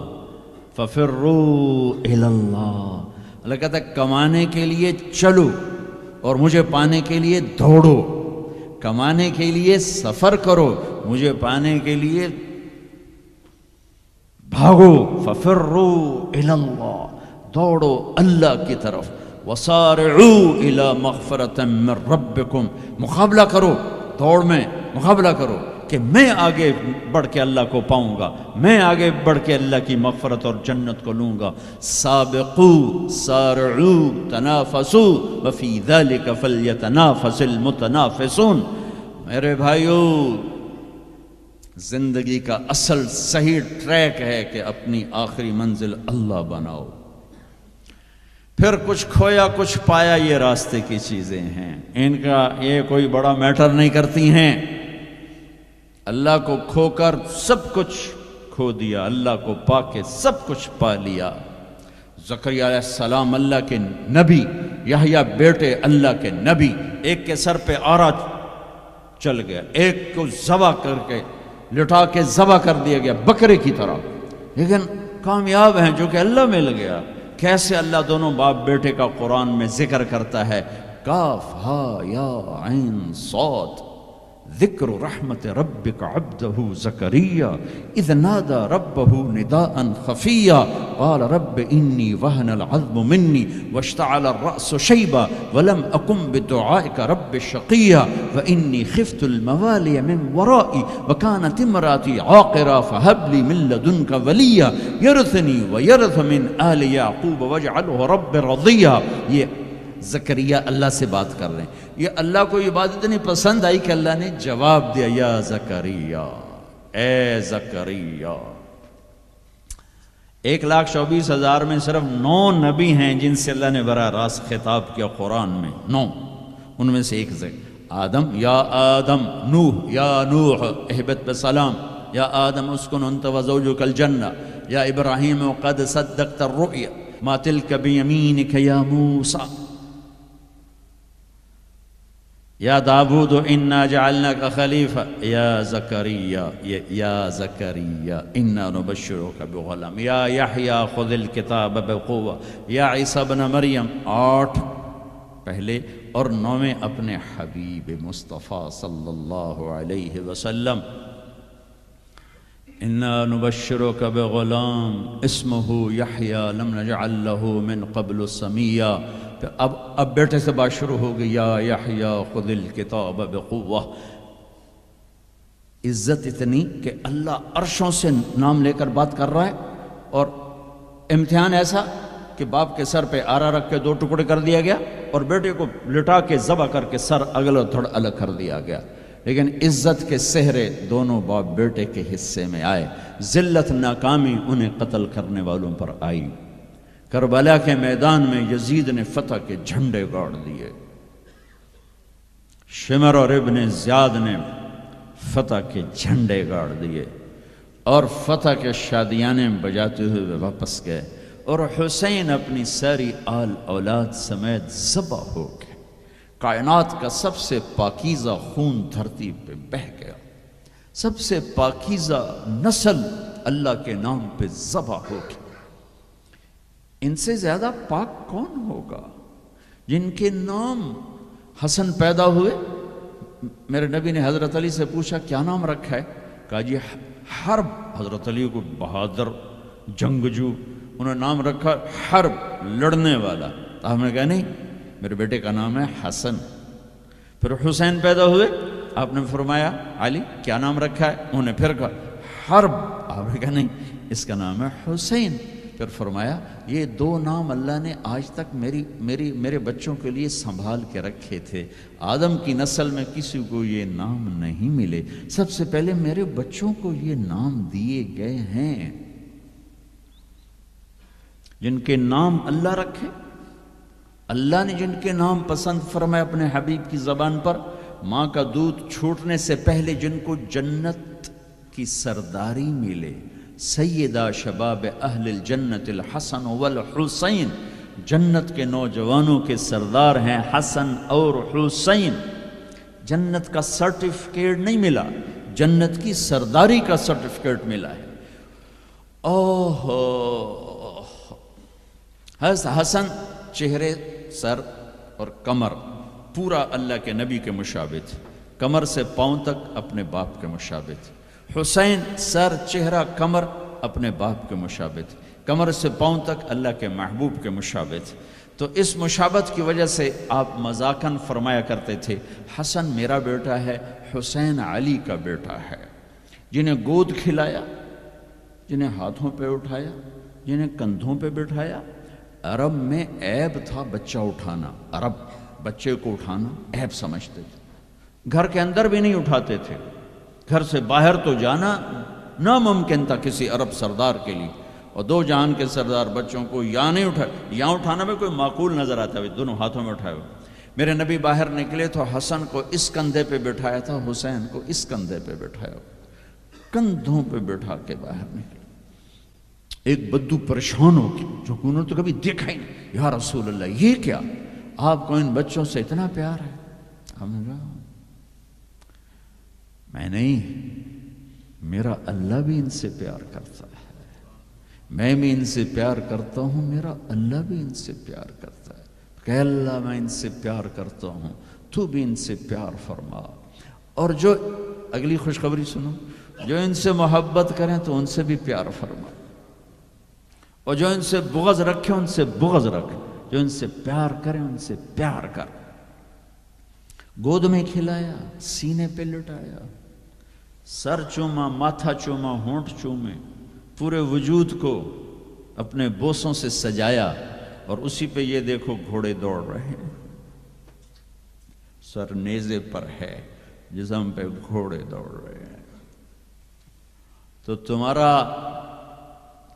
فَفِرُّوا إِلَى اللَّهِ، اللہ کہتا ہے کمانے کے لیے چلو اور مجھے پانے کے لیے دوڑو. کمانے کے لیے سفر کرو، مجھے پانے کے لیے بھاگو. فَفِرُّوا إِلَى اللَّهِ، دوڑو اللہ کی طرف. وَصَارِعُوا إِلَى مَغْفِرَةٍ مِّن رَبِّكُمْ، مقابلہ کرو، دوڑ میں مقابلہ کرو کہ میں آگے بڑھ کے اللہ کو پاؤں گا، میں آگے بڑھ کے اللہ کی مغفرت اور جنت کو لوں گا. سابقوا سارعوا تنافسوا وفی ذلک فلیتنافس المتنافسون. میرے بھائیو، زندگی کا اصل صحیح ٹریک ہے کہ اپنی آخری منزل اللہ بناؤ. پھر کچھ کھویا کچھ پایا، یہ راستے کی چیزیں ہیں، ان کا یہ کوئی بڑا میٹر نہیں کرتی ہیں. اللہ کو کھو کر سب کچھ کھو دیا، اللہ کو پا کے سب کچھ پا لیا. زکریا علیہ السلام اللہ کے نبی، یحییٰ بیٹے اللہ کے نبی، ایک کے سر پہ آرا چل گیا، ایک کو ذبح کر کے لٹا کے ذبح کر دیا گیا بکرے کی طرح، لیکن کامیاب ہیں جو کہ اللہ مل گیا. کیسے اللہ دونوں باپ بیٹے کا قرآن میں ذکر کرتا ہے، کاف ہا یا عین صاد. ذکر رحمت ربک عبدہ زکریا اذ نادى ربہ نداء خفیا قال رب انی وہن العظم منی واشتعل الرأس شیبا ولم اکن بدعائک رب شقیا وانی خفت الموالی من ورائی وکانت امراتی عاقرا فہب لی من لدنک ولیا یرثنی ویرث من آل یعقوب واجعلہ رب رضیا. یہ زکریا اللہ سے بات کر رہے ہیں. یہ اللہ کو یہ بات اتنی پسند آئی کہ اللہ نے جواب دیا یا زکریا، اے زکریا. 1,24,000 میں صرف 9 نبی ہیں جن سے اللہ نے براہ راست خطاب کیا قرآن میں. 9 ان میں سے ایک آدم، یا آدم، نوح، یا نوح اہبت بسلام، یا آدم اسکن انت وزوجک الجنہ، یا ابراہیم قد صدقت الرؤیا ما تلک بیمینک یا موسیٰ، یا داود انا جعلناک خلیفہ، یا زکریا، یا زکریا انا نبشرک بغلام، یا یحییٰ خذ الکتاب بقوہ، یا عیسیٰ ابن مریم. 8 پہلے اور 9 اپنے حبیب مصطفیٰ صلی اللہ علیہ وسلم. انا نبشرک بغلام اسمہ یحییٰ لم نجعل لہ من قبل سمیا. اب بیٹے سے بات شروع ہو گئی، یا یحییٰ خذ الکتاب بقوہ. عزت اتنی کہ اللہ عرشوں سے نام لے کر بات کر رہا ہے، اور امتحان ایسا کہ باپ کے سر پہ آرا رکھ کے 2 ٹکڑے کر دیا گیا اور بیٹے کو لٹا کے ذبح کر کے سر اگل و تھڑ الگ کر دیا گیا. لیکن عزت کے سہرے دونوں باپ بیٹے کے حصے میں آئے. ذلت ناکامی انہیں قتل کرنے والوں پر آئی. کربلا کے میدان میں یزید نے فتح کے جھنڈے گاڑ دیے. شمر اور ابن زیاد نے فتح کے جھنڈے گاڑ دیے اور فتح کے شادیانے بجاتے ہوئے واپس گئے. اور حسین اپنی ساری آل اولاد سمیت ذبح ہو گئے. کائنات کا سب سے پاکیزہ خون دھرتی پہ بہہ گیا. سب سے پاکیزہ نسل اللہ کے نام پہ ذبح ہو گئی. ان سے زیادہ پاک کون ہوگا؟ جن کے نام حسن پیدا ہوئے. میرے نبی نے حضرت علی سے پوچھا کیا نام رکھا ہے؟ کہا جی حرب. حضرت علی کو بہادر جنگجو، انہوں نے نام رکھا حرب، لڑنے والا. تو ہم نے کہا نہیں، میرے بیٹے کا نام ہے حسن. پھر حسین پیدا ہوئے، آپ نے فرمایا علی کیا نام رکھا ہے؟ انہوں نے پھر کہا حرب. آپ نے کہا نہیں، اس کا نام ہے حسین. پھر فرمایا یہ 2 نام اللہ نے آج تک میرے بچوں کے لیے سنبھال کے رکھے تھے. آدم کی نسل میں کسی کو یہ نام نہیں ملے، سب سے پہلے میرے بچوں کو یہ نام دیے گئے ہیں. جن کے نام اللہ رکھے، اللہ نے جن کے نام پسند فرمائے اپنے حبیب کی زبان پر. ماں کا دودھ چھوٹنے سے پہلے جن کو جنت کی سرداری ملے، سیدہ شباب اہل الجنت الحسن والحسین، جنت کے نوجوانوں کے سردار ہیں حسن اور حسین. جنت کا سرٹیفکیٹ نہیں ملا، جنت کی سرداری کا سرٹیفکیٹ ملا ہے. حسن چہرے، سر اور کمر پورا اللہ کے نبی کے مشابہ تھے، کمر سے پاؤں تک اپنے باپ کے مشابہ تھے. حسین سر، چہرہ، کمر اپنے باپ کے مشابہ تھے، کمر سے پاؤں تک اللہ کے محبوب کے مشابہ تھے. تو اس مشابہت کی وجہ سے آپ مذاقاً فرمایا کرتے تھے حسن میرا بیٹا ہے، حسین علی کا بیٹا ہے. جنہیں گود کھلایا، جنہیں ہاتھوں پہ اٹھایا، جنہیں کندھوں پہ بٹھایا. عرب میں عیب تھا بچہ اٹھانا، عرب بچے کو اٹھانا عیب سمجھتے تھے. گھر کے اندر بھی نہیں اٹھاتے تھے، گھر سے باہر تو جانا ناممکن تھا کسی عرب سردار کے لیے. اور 2 جہان کے سردار بچوں کو یا نہیں اٹھا، یا اٹھانا میں کوئی معقول نظر آتا ہے، دونوں ہاتھوں میں اٹھائے ہوئے. میرے نبی باہر نکلے تو حسن کو اس کندھے پہ بٹھایا تھا، حسین کو اس کندھے پہ بٹھایا، کندھوں پہ بٹھا کے باہر نکلے. ایک بدو پریشان ہو کے، جو انہوں نے تو کبھی دیکھا ہی نہیں، یا رسول اللہ یہ کیا، آپ کو ان بچوں سے اتنا پیار ہے؟ ہم نے کہا میں نہیں، میرا اللہ بھی ان سے پیار کرتا ہے، میں بھی ان سے پیار کرتا ہوں، میرا اللہ بھی ان سے پیار کرتا ہے. کہ اللہ میں ان سے پیار کرتا ہوں، تو بھی ان سے پیار فرما. اور جو اگلی خوشخبری سنو، جو ان سے محبت کریں تو ان سے بھی پیار فرمائے، اور جو ان سے بغض رکھے ان سے بغض رکھے، جو ان سے پیار کریں ان سے پیار کر۔ گود میں کھلایا، سینے پہ لٹایا، سر چوما، ماتھا چوما، ہونٹ چومے، پورے وجود کو اپنے بوسوں سے سجایا، اور اسی پہ یہ دیکھو گھوڑے دوڑ رہے ہیں، سر نیزے پر ہے، جسم پہ گھوڑے دوڑ رہے ہیں۔ تو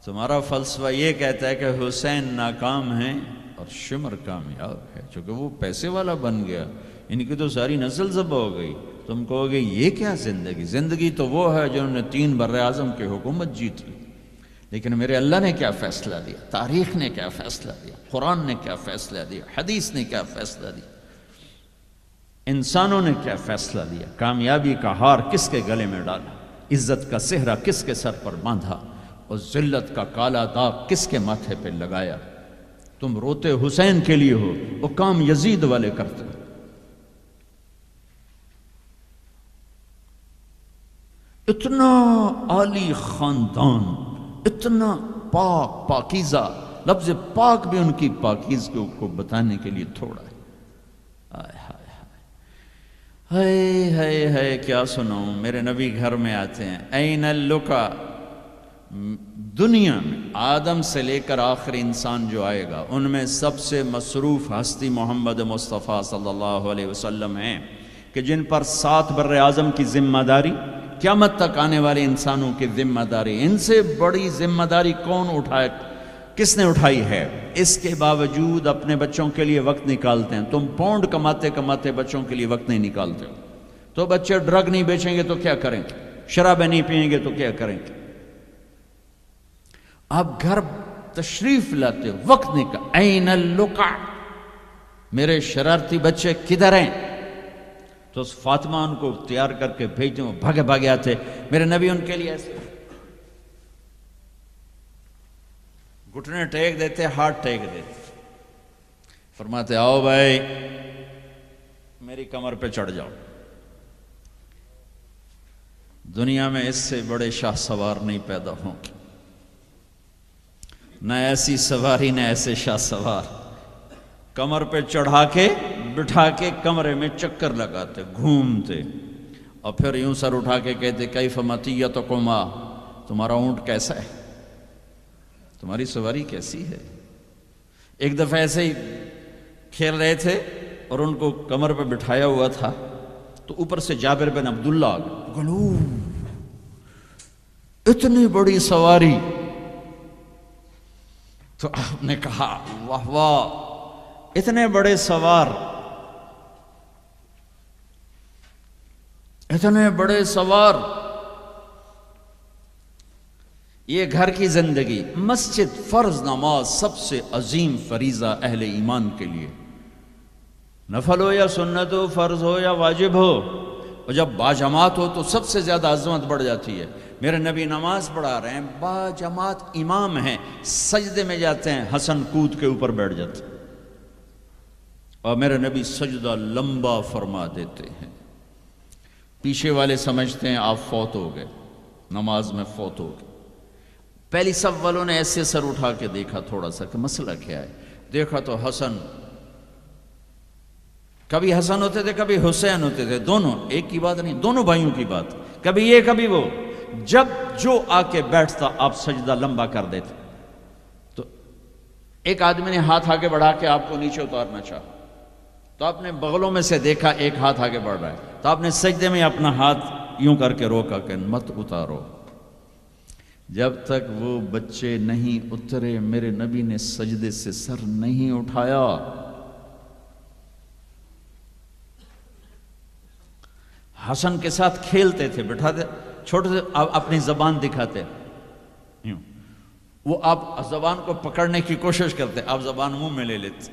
تمہارا فلسفہ یہ کہتا ہے کہ حسین ناکام ہیں اور شمر کامیاب ہے، چونکہ وہ پیسے والا بن گیا، ان کی تو ساری نسل ذبح ہو گئی۔ تم کہو گے یہ کیا زندگی؟ زندگی تو وہ ہے جنہوں نے 3 بر اعظم کی حکومت جیت لی۔ لیکن میرے اللہ نے کیا فیصلہ دیا، تاریخ نے کیا فیصلہ دیا، قرآن نے کیا فیصلہ دیا، حدیث نے کیا فیصلہ دیا، انسانوں نے کیا فیصلہ دیا؟ کامیابی کا ہار کس کے گلے میں ڈالا، عزت کا صحرا کس کے سر پر باندھا، اور ذلت کا کالا داغ کس کے ماتھے پہ لگایا؟ تم روتے حسین کے لیے ہو، وہ کام یزید والے کرتے۔ اتنا عالی خاندان، اتنا پاک پاکیزہ، لفظ پاک بھی ان کی پاکیزگی کو بتانے کے لیے تھوڑا ہے۔ آئے ہائے ہائے ہائے ہائے، کیا سناؤں۔ میرے نبی گھر میں آتے ہیں، این اللقا، دنیا میں آدم سے لے کر آخری انسان جو آئے گا ان میں سب سے مصروف ہستی محمد مصطفیٰ صلی اللہ علیہ وسلم ہیں، کہ جن پر 7 بر اعظم کی ذمہ داری، قیامت تک آنے والے انسانوں کی ذمہ داری، ان سے بڑی ذمہ داری کون اٹھائے، کس نے اٹھائی ہے؟ اس کے باوجود اپنے بچوں کے لیے وقت نکالتے ہیں۔ تم پونڈ کماتے کماتے بچوں کے لیے وقت نہیں نکالتے ہو، تو بچے ڈرگ نہیں بیچیں گے تو کیا کریں گے، شرابیں نہیں پئیں گے تو کیا کریں گے؟ آپ گھر تشریف لاتے ہو، وقت نکال، این اللقا، میرے شرارتی بچے کدھر ہیں؟ تو فاطمہ ان کو تیار کر کے بھیجتے ہیں، بھاگے بھاگے آتے۔ میرے نبی ان کے لیے ایسے گھٹنے ٹیک دیتے، ہاتھ ٹیک دیتے، فرماتے آؤ بھائی میری کمر پہ چڑھ جاؤ۔ دنیا میں اس سے بڑے شاہ سوار نہیں پیدا ہوں گے، نہ ایسی سواری نہ ایسے شاہ سوار۔ کمر پہ چڑھا کے بٹھا کے کمرے میں چکر لگاتے، گھومتے، اور پھر یوں سر اٹھا کے کہتے کیف مطیتکما، تمہارا اونٹ کیسا ہے، تمہاری سواری کیسی ہے؟ ایک دفعہ ایسے ہی کھیل رہے تھے اور ان کو کمر پہ بٹھایا ہوا تھا، تو اوپر سے جابر بن عبداللہ آ گئے، اتنی بڑی سواری۔ تو آپ نے کہا واہ واہ، اتنے بڑے سوار، اتنے بڑے سوار۔ یہ گھر کی زندگی، مسجد، فرض نماز سب سے عظیم فریضہ اہل ایمان کے لیے، نفل ہو یا سنت ہو، فرض ہو یا واجب ہو، اور جب باجماعت ہو تو سب سے زیادہ عظمت بڑھ جاتی ہے۔ میرے نبی نماز پڑھا رہے ہیں، باجماعت امام ہیں، سجدے میں جاتے ہیں، حسن کود کے اوپر بیٹھ جاتے ہیں، اور میرے نبی سجدہ لمبا فرما دیتے ہیں۔ پیچھے والے سمجھتے ہیں آپ فوت ہو گئے، نماز میں فوت ہو گئے۔ پہلی صف والوں نے ایسے سر اٹھا کے دیکھا تھوڑا سا کہ مسئلہ کیا ہے، دیکھا تو حسن، کبھی حسن ہوتے تھے کبھی حسین ہوتے تھے، دونوں ایک کی بات نہیں، دونوں بھائیوں کی بات، کبھی یہ کبھی وہ۔ جب جو آ کے بیٹھتا آپ سجدہ لمبا کر دیتے۔ تو ایک آدمی نے ہاتھ آگے بڑھا کے آپ کو نیچے اتارنا چاہا، تو آپ نے بغلوں میں سے دیکھا ایک ہاتھ آگے بڑھ رہا ہے، تو آپ نے سجدے میں اپنا ہاتھ یوں کر کے روکا کہ مت اتارو۔ جب تک وہ بچے نہیں اترے میرے نبی نے سجدے سے سر نہیں اٹھایا۔ حسن کے ساتھ کھیلتے تھے، بٹھاتے، چھوٹے سے اپنی زبان دکھاتے، وہ آپ زبان کو پکڑنے کی کوشش کرتے، آپ زبان منہ میں لے لیتے،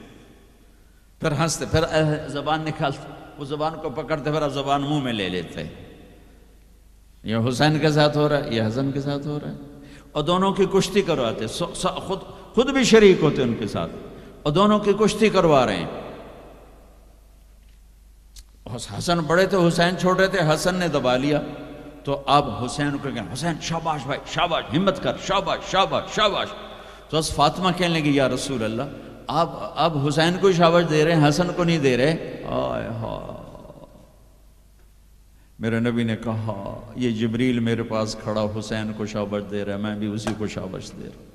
پھر ہنستے، پھر زبان نکالتے، وہ زبان کو پکڑتے، پھر آپ زبان منہ میں لے لیتے۔ یہ حسین کے ساتھ ہو رہا ہے، یہ حسن کے ساتھ ہو رہا ہے، اور دونوں کی کشتی کرواتے، خود بھی شریک ہوتے ان کے ساتھ، اور دونوں کی کشتی کروا رہے ہیں۔ حسن بڑے تھے، حسین چھوٹے تھے، حسن نے دبا لیا تو اب حسین کو کہا حسین شاباش بھائی شاباش، ہمت کر، شاباش شاباش شاباش. تو اس فاطمہ کہنے لگی یا رسول اللہ اب حسین کو شاباش دے رہے ہیں، حسن کو نہیں دے رہے. آئے ہائے، میرے نبی نے کہا یہ جبریل میرے پاس کھڑا حسین کو شاباش دے رہا ہے، میں بھی اسی کو شاباش دے رہا ہوں.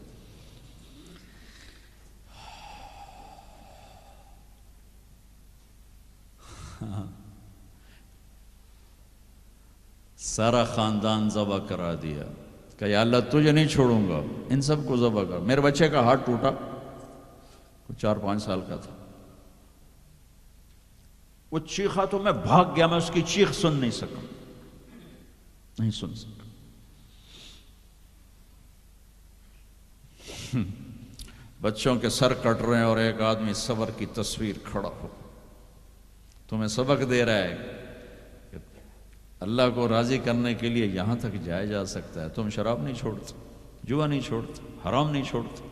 سارا خاندان ذبح کرا دیا کہ یا اللہ تجھے نہیں چھوڑوں گا، ان سب کو ذبح کر. میرے بچے کا ہاتھ ٹوٹا، 4-5 سال کا تھا، وہ چیخا تو میں بھاگ گیا، میں اس کی چیخ سن نہیں سکا، نہیں سن سکا. بچوں کے سر کٹ رہے ہیں اور ایک آدمی صبر کی تصویر کھڑا ہو تمہیں سبق دے رہا ہے کہ اللہ کو راضی کرنے کے لیے یہاں تک جایا جا سکتا ہے. تم شراب نہیں چھوڑتے، جوا نہیں چھوڑتے، حرام نہیں چھوڑتے.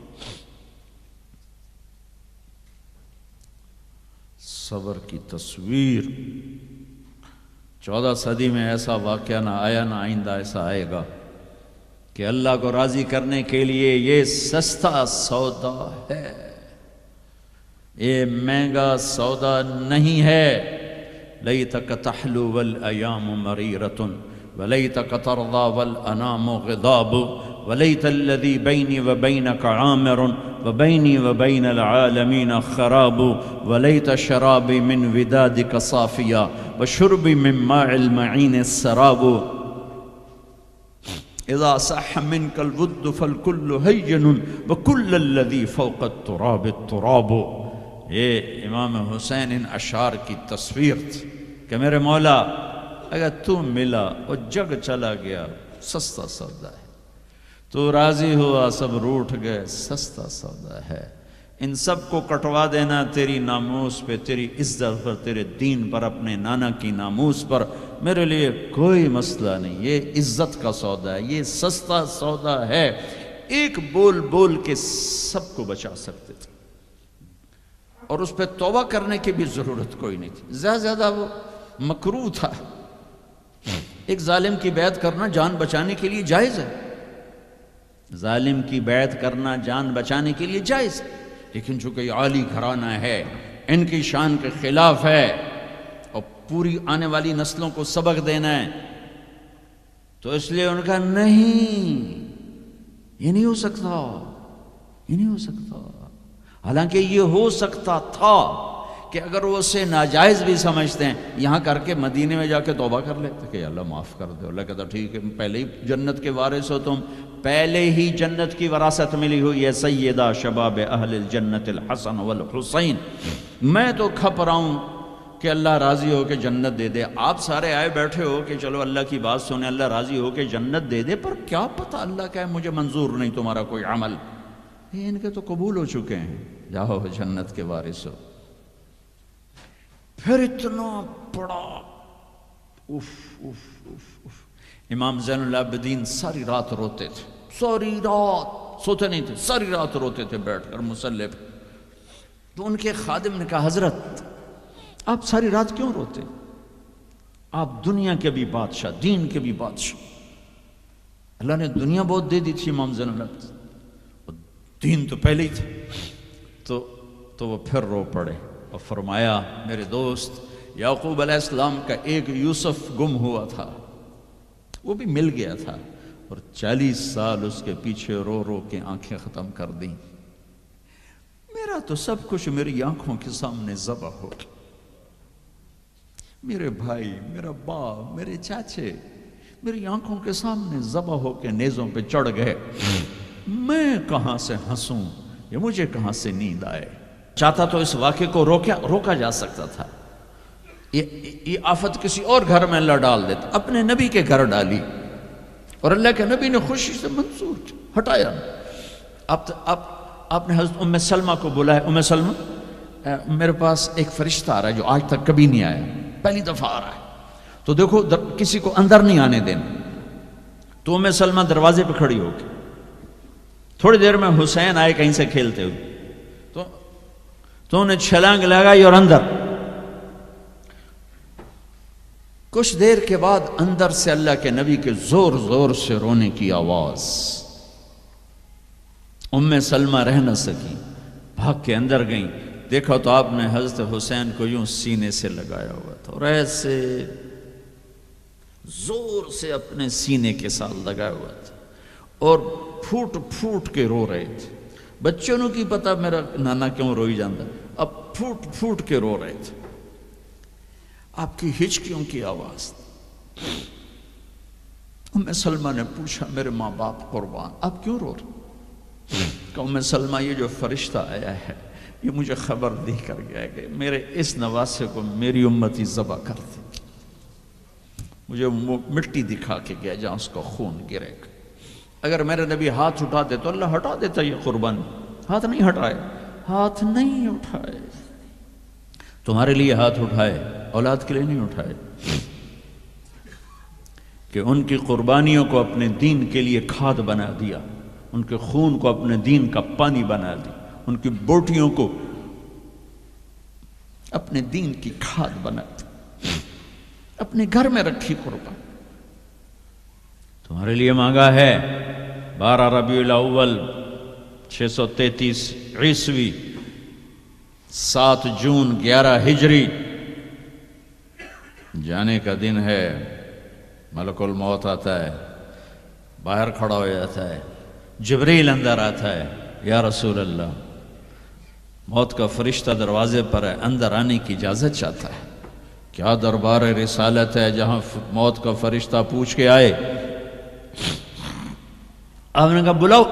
صبر کی تصویر. 14 صدی میں ایسا واقعہ نہ آیا، نہ آئندہ ایسا آئے گا کہ اللہ کو راضی کرنے کے لیے یہ سستا سودا ہے، یہ مہنگا سودا نہیں ہے. لیتک تحلو والایام مریرۃ ولیتک ترضی والانام غضاب ولیت الذی بینی وبینک عامر وبینی وبین العالمین خراب ولیت شرابی من ودادک صافیا وشربی من ماء المعین السراب اذا صح منک الود فالکل ہین وکل الذی فوق التراب التراب. یہ امام حسین ان اشعار کی تصویر تھی کہ میرے مولا اگر تو ملا اور جگ چلا گیا سستا سودا ہے، تو راضی ہوا سب روٹھ گئے سستا سودا ہے. ان سب کو کٹوا دینا تیری ناموس پہ، تیری عزت پر، تیرے دین پر، اپنے نانا کی ناموس پر میرے لیے کوئی مسئلہ نہیں. یہ عزت کا سودا ہے، یہ سستا سودا ہے. ایک بول بول کے سب کو بچا سکتے تھے اور اس پہ توبہ کرنے کی بھی ضرورت کوئی نہیں تھی. زیادہ وہ مکروہ تھا. ایک ظالم کی بیعت کرنا جان بچانے کے لیے جائز ہے، ظالم کی بیعت کرنا جان بچانے کے لیے جائز ہے، لیکن چونکہ یہ عالی گھرانہ ہے، ان کی شان کے خلاف ہے اور پوری آنے والی نسلوں کو سبق دینا ہے، تو اس لیے ان کا نہیں، یہ نہیں ہو سکتا، یہ نہیں ہو سکتا. حالانکہ یہ ہو سکتا تھا کہ اگر وہ اسے ناجائز بھی سمجھتے ہیں یہاں کر کے مدینے میں جا کے توبہ کر لیتے کہ اللہ معاف کر دے. اللہ کہتا ٹھیک ہے، پہلے ہی جنت کے وارث ہو، تم پہلے ہی جنت کی وراثت ملی ہوئی ہے. سیدہ شباب اہل الجنت الحسن والحسین. میں تو کھپ رہا ہوں کہ اللہ راضی ہو کے جنت دے دے. آپ سارے آئے بیٹھے ہو کہ چلو اللہ کی بات سنیں، اللہ راضی ہو کے جنت دے دے، پر کیا پتہ اللہ کا ہے مجھے منظور نہیں تمہارا کوئی عمل. یہ ان کے تو قبول ہو چکے ہیں، جاؤ جنت کے وارث ہو. پھر اتنا بڑا اف اف اف اف. امام زین العابدین ساری رات روتے تھے، ساری رات سوتے نہیں تھے، ساری رات روتے تھے بیٹھ کر مصلی پہ. تو ان کے خادم نے کہا حضرت آپ ساری رات کیوں روتے؟ آپ دنیا کے بھی بادشاہ، دین کے بھی بادشاہ، اللہ نے دنیا بہت دے دی تھی امام زین العابدین، دین تو پہلے ہی تھا. تو وہ پھر رو پڑے اور فرمایا میرے دوست یعقوب علیہ السلام کا ایک یوسف گم ہوا تھا، وہ بھی مل گیا تھا، اور 40 سال اس کے پیچھے رو رو کے آنکھیں ختم کر دیں. میرا تو سب کچھ میری آنکھوں کے سامنے ذبح ہو گیا. میرے بھائی، میرا باپ، میرے چاچے میری آنکھوں کے سامنے ذبح ہو کے نیزوں پہ چڑھ گئے. میں کہاں سے ہنسوں، یہ مجھے کہاں سے نیند آئے. چاہتا تو اس واقعے کو روکا جا سکتا تھا. یہ آفت کسی اور گھر میں اللہ ڈال دیتا، اپنے نبی کے گھر ڈالی اور اللہ کے نبی نے خوشی سے منظور ہٹایا. آپ نے حضرت ام سلمہ کو بلایا، ام سلمہ میرے پاس ایک فرشتہ آ رہا ہے جو آج تک کبھی نہیں آیا، پہلی دفعہ آ رہا ہے، تو دیکھو کسی کو اندر نہیں آنے دینا. تو ام سلمہ دروازے پہ کھڑی ہو کے تھوڑی دیر میں حسین آئے کہیں سے کھیلتے ہوئے، تو انہیں چھلانگ لگائی اور اندر. کچھ دیر کے بعد اندر سے اللہ کے نبی کے زور زور سے رونے کی آواز. ام سلمہ رہ نہ سکی، بھاگ کے اندر گئیں. دیکھا تو آپ نے حضرت حسین کو یوں سینے سے لگایا ہوا تھا اور ایسے زور سے اپنے سینے کے ساتھ لگایا ہوا تھا اور پھوٹ پھوٹ کے رو رہے تھے. بچوں نے کی پتا میرا نانا کیوں روئی جاندہ، اب پھوٹ پھوٹ کے رو رہے تھے. آپ کی ہچکیوں کی آواز. ام سلمہ نے پوچھا میرے ماں باپ قربان آپ کیوں رو رہے؟ کہ ام سلمہ یہ جو فرشتہ آیا ہے یہ مجھے خبر دے کر گیا کہ میرے اس نواسے کو میری امتی ذبح کر دے گی. مجھے مٹی دکھا کے گیا جہاں اس کا خون گرے گا. اگر میرے نبی ہاتھ اٹھا دے تو اللہ ہٹا دیتا یہ قربانی. ہاتھ نہیں ہٹائے، ہاتھ نہیں اٹھائے. تمہارے لیے ہاتھ اٹھائے، اولاد کے لیے نہیں اٹھائے کہ ان کی قربانیوں کو اپنے دین کے لیے کھاد بنا دیا، ان کے خون کو اپنے دین کا پانی بنا دیا، ان کی بوٹیوں کو اپنے دین کی کھاد بنا دی، اپنے گھر میں رکھی قربان. تمہارے لیے مانگا ہے 12 ربیع الاول 633 عیسوی 7 جون 11 ہجری جانے کا دن ہے. ملک الموت آتا ہے، باہر کھڑا ہو جاتا ہے، جبریل اندر آتا ہے. یا رسول اللہ موت کا فرشتہ دروازے پر ہے، اندر آنے کی اجازت چاہتا ہے. کیا دربار رسالت ہے جہاں موت کا فرشتہ پوچھ کے آئے. آپ نے کہا بلاؤ.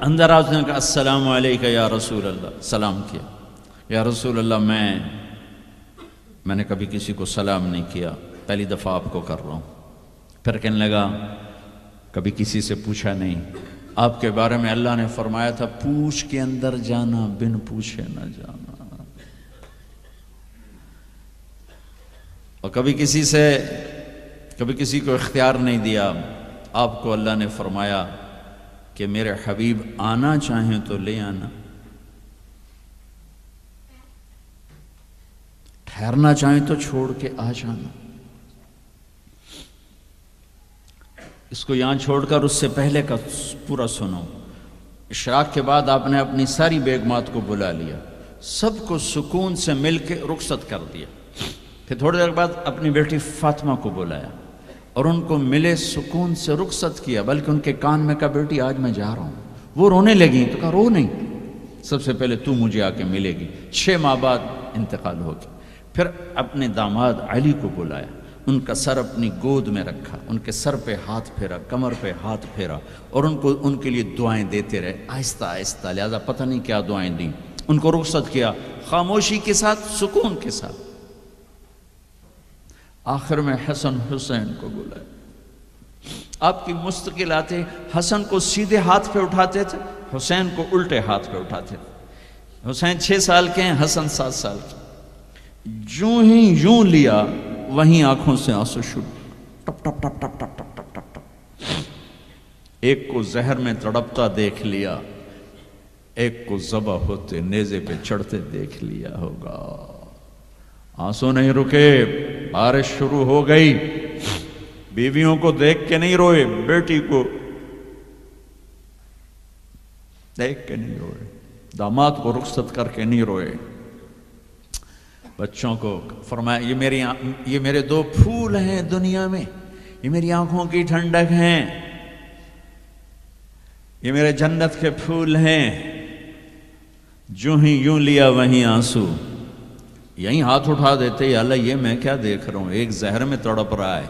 اندر آپ نے کہا السلام علیکہ یا رسول اللہ. سلام کیا. یا رسول اللہ میں نے کبھی کسی کو سلام نہیں کیا، پہلی دفعہ آپ کو کر رہا ہوں. پھر کہنے لگا کبھی کسی سے پوچھا نہیں. آپ کے بارے میں اللہ نے فرمایا تھا پوچھ کے اندر جانا، بن پوچھے نہ جانا. اور کبھی کسی کو اختیار نہیں دیا. آپ کو اللہ نے فرمایا کہ میرے حبیب آنا چاہیں تو لے آنا، ٹھہرنا چاہیں تو چھوڑ کے آ جانا. اس کو یہاں چھوڑ کر اس سے پہلے کا پورا سنو. اشراق کے بعد آپ نے اپنی ساری بیگمات کو بلا لیا، سب کو سکون سے مل کے رخصت کر دیا. پھر تھوڑی دیر بعد اپنی بیٹی فاطمہ کو بلایا اور ان کو ملے سکون سے رخصت کیا، بلکہ ان کے کان میں کہا بیٹی آج میں جا رہا ہوں. وہ رونے لگیں تو کہا رو نہیں، سب سے پہلے تو مجھے آ کے ملے گی. 6 ماہ بعد انتقال ہو گیا. پھر اپنے داماد علی کو بلایا، ان کا سر اپنی گود میں رکھا، ان کے سر پہ ہاتھ پھیرا، کمر پہ ہاتھ پھیرا اور ان کے لیے دعائیں دیتے رہے آہستہ آہستہ. لہذا پتہ نہیں کیا دعائیں دیں. ان کو رخصت کیا خاموشی کے ساتھ، سکون کے ساتھ. آخر میں حسن حسین کو بلایا. آپ کی مستقل آتے حسن کو سیدھے ہاتھ پہ اٹھاتے تھے، حسین کو الٹے ہاتھ پہ اٹھاتے تھے. حسین 6 سال کے ہیں، حسن 7 سال کے. جو ہی یوں لیا وہیں آنکھوں سے آنسو شروع، ٹپ ٹپ ٹپ ٹپ ٹپ ٹپ ٹپ ٹپ ٹپ. ایک کو زہر میں تڑپتا دیکھ لیا، ایک کو ذبح ہوتے نیزے پہ چڑھتے دیکھ لیا ہوگا. آنسو نہیں رکے، بارش شروع ہو گئی. بیویوں کو دیکھ کے نہیں روئے، بیٹی کو دیکھ کے نہیں روئے، داماد کو رخصت کر کے نہیں روئے. بچوں کو فرمایا یہ میرے 2 پھول ہیں دنیا میں، یہ میری آنکھوں کی ٹھنڈک ہیں، یہ میرے جنت کے پھول ہیں. جو ہی یوں لیا وہیں آنسو. یہیں ہاتھ اٹھا دیتے یا اللہ یہ میں کیا دیکھ رہا ہوں، ایک زہر میں تڑپ رہا ہے،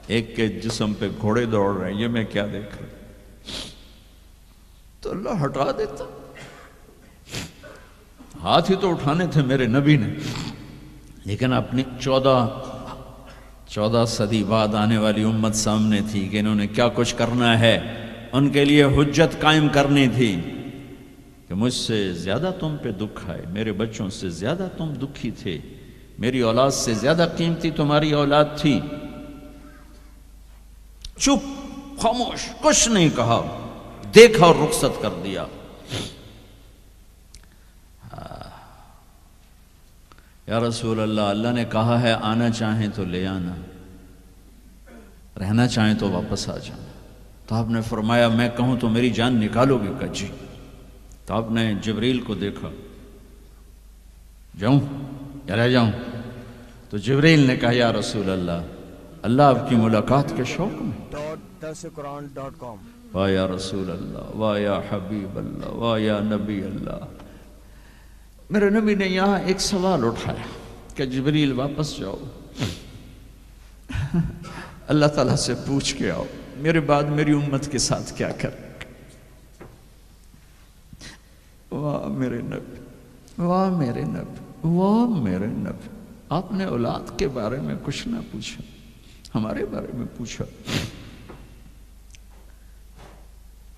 ایک کے جسم پہ گھوڑے دوڑ رہے ہیں، یہ میں کیا دیکھ رہا ہوں. تو اللہ ہٹا دیتا. ہاتھ ہی تو اٹھانے تھے میرے نبی نے. لیکن اپنی 14 صدی بعد آنے والی امت سامنے تھی کہ انہوں نے کیا کچھ کرنا ہے. ان کے لیے حجت قائم کرنی تھی کہ مجھ سے زیادہ تم پہ دکھ آئے، میرے بچوں سے زیادہ تم دکھی تھے، میری اولاد سے زیادہ قیمتی تمہاری اولاد تھی. چپ، خاموش، کچھ نہیں کہا، دیکھا اور رخصت کر دیا. یا رسول اللہ، اللہ نے کہا ہے آنا چاہیں تو لے آنا. رہنا چاہیں تو واپس آ جاؤں۔ تو آپ نے فرمایا میں کہوں تو میری جان نکالو گے؟ کہا جی۔ تو آپ نے جبریل کو دیکھا، جاؤں یا رہ جاؤں؟ تو جبریل نے کہا یا رسول اللہ آپ کی ملاقات کے شوق میں۔ .darsequran.com واہ یا رسول اللہ، واہ یا حبیب اللہ، واہ یا نبی اللہ۔ میرے نبی نے یہاں ایک سوال اٹھایا کہ جبریل واپس جاؤ، اللہ تعالیٰ سے پوچھ کے آؤ میرے بعد میری امت کے ساتھ کیا کریں۔ واہ میرے نبی، واہ میرے نبی، واہ میرے نبی، آپ نے اولاد کے بارے میں کچھ نہ پوچھا، ہمارے بارے میں پوچھا۔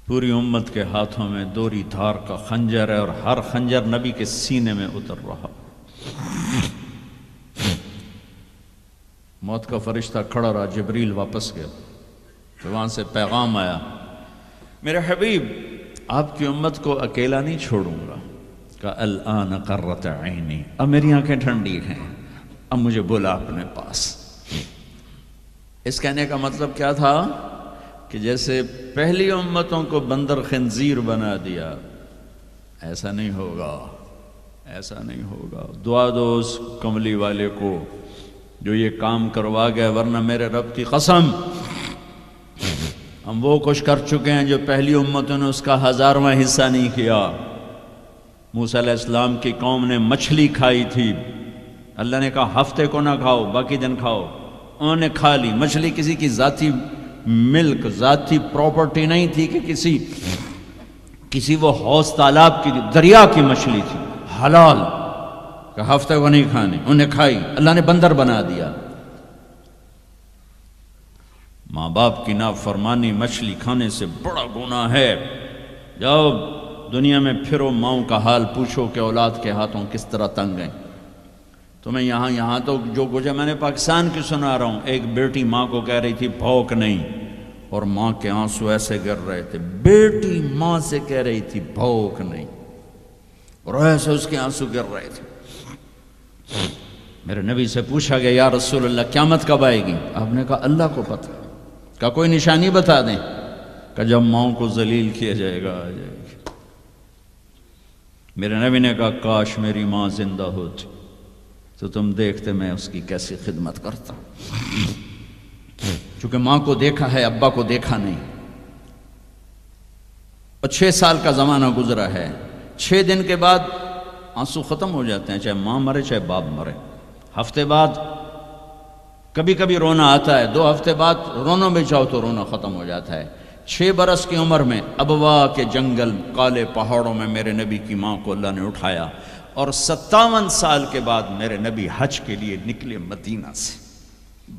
پوری امت کے ہاتھوں میں دوری دھار کا خنجر ہے اور ہر خنجر نبی کے سینے میں اتر رہا۔ موت کا فرشتہ کھڑا رہا، جبریل واپس گیا تو وہاں سے پیغام آیا، میرے حبیب آپ کی امت کو اکیلا نہیں چھوڑوں گا۔ کہ الآن قرۃ عینی، اب میری آنکھیں ٹھنڈی ہیں، اب مجھے بولا اپنے پاس۔ اس کہنے کا مطلب کیا تھا کہ جیسے پہلی امتوں کو بندر خنزیر بنا دیا، ایسا نہیں ہوگا، ایسا نہیں ہوگا۔ دعا دو اس کملی والے کو جو یہ کام کروا گیا، ورنہ میرے رب کی قسم ہم وہ کچھ کر چکے ہیں جو پہلی امتوں نے اس کا 1000واں حصہ نہیں کیا۔ موسیٰ علیہ السلام کی قوم نے مچھلی کھائی تھی، اللہ نے کہا ہفتے کو نہ کھاؤ باقی دن کھاؤ، انہوں نے کھا لی۔ مچھلی کسی کی ذاتی ملک، ذاتی پراپرٹی نہیں تھی کہ کسی وہ حوض تالاب کی، دریا کی مچھلی تھی، حلال، کہ ہفتے کو نہیں کھانی، انہیں کھائی، اللہ نے بندر بنا دیا۔ ماں باپ کی نافرمانی مچھلی کھانے سے بڑا گناہ ہے۔ جاؤ دنیا میں پھرو، ماؤں کا حال پوچھو کہ اولاد کے ہاتھوں کس طرح تنگ ہیں۔ تو میں یہاں تو جو گزرا میں نے پاکستان کی سنا رہا ہوں، ایک بیٹی ماں کو کہہ رہی تھی بھوک نہیں، اور ماں کے آنسو ایسے گر رہے تھے۔ بیٹی ماں سے کہہ رہی تھی بھوک نہیں، اور ایسے اس کے آنسو گر رہے تھے۔ میرے نبی سے پوچھا گیا یا رسول اللہ قیامت کب آئے گی؟ آپ نے کہا اللہ کو پتہ۔ کہا کوئی نشانی بتا دیں؟ کہ جب ماؤں کو ذلیل کیا جائے گا آ جائے گی۔ میرے نبی نے کہا کاش میری ماں زندہ ہوتی تو تم دیکھتے میں اس کی کیسی خدمت کرتا۔ چونکہ ماں کو دیکھا ہے، ابا کو دیکھا نہیں۔ اور 6 سال کا زمانہ گزرا ہے، 6 دن کے بعد آنسو ختم ہو جاتے ہیں، چاہے ماں مرے چاہے باپ مرے۔ ہفتے بعد کبھی کبھی رونا آتا ہے، 2 ہفتے بعد رونا بھی چاہو تو رونا ختم ہو جاتا ہے۔ 6 برس کی عمر میں ابوا کے جنگل کالے پہاڑوں میں میرے نبی کی ماں کو اللہ نے اٹھایا، اور 57 سال کے بعد میرے نبی حج کے لیے نکلے مدینہ سے۔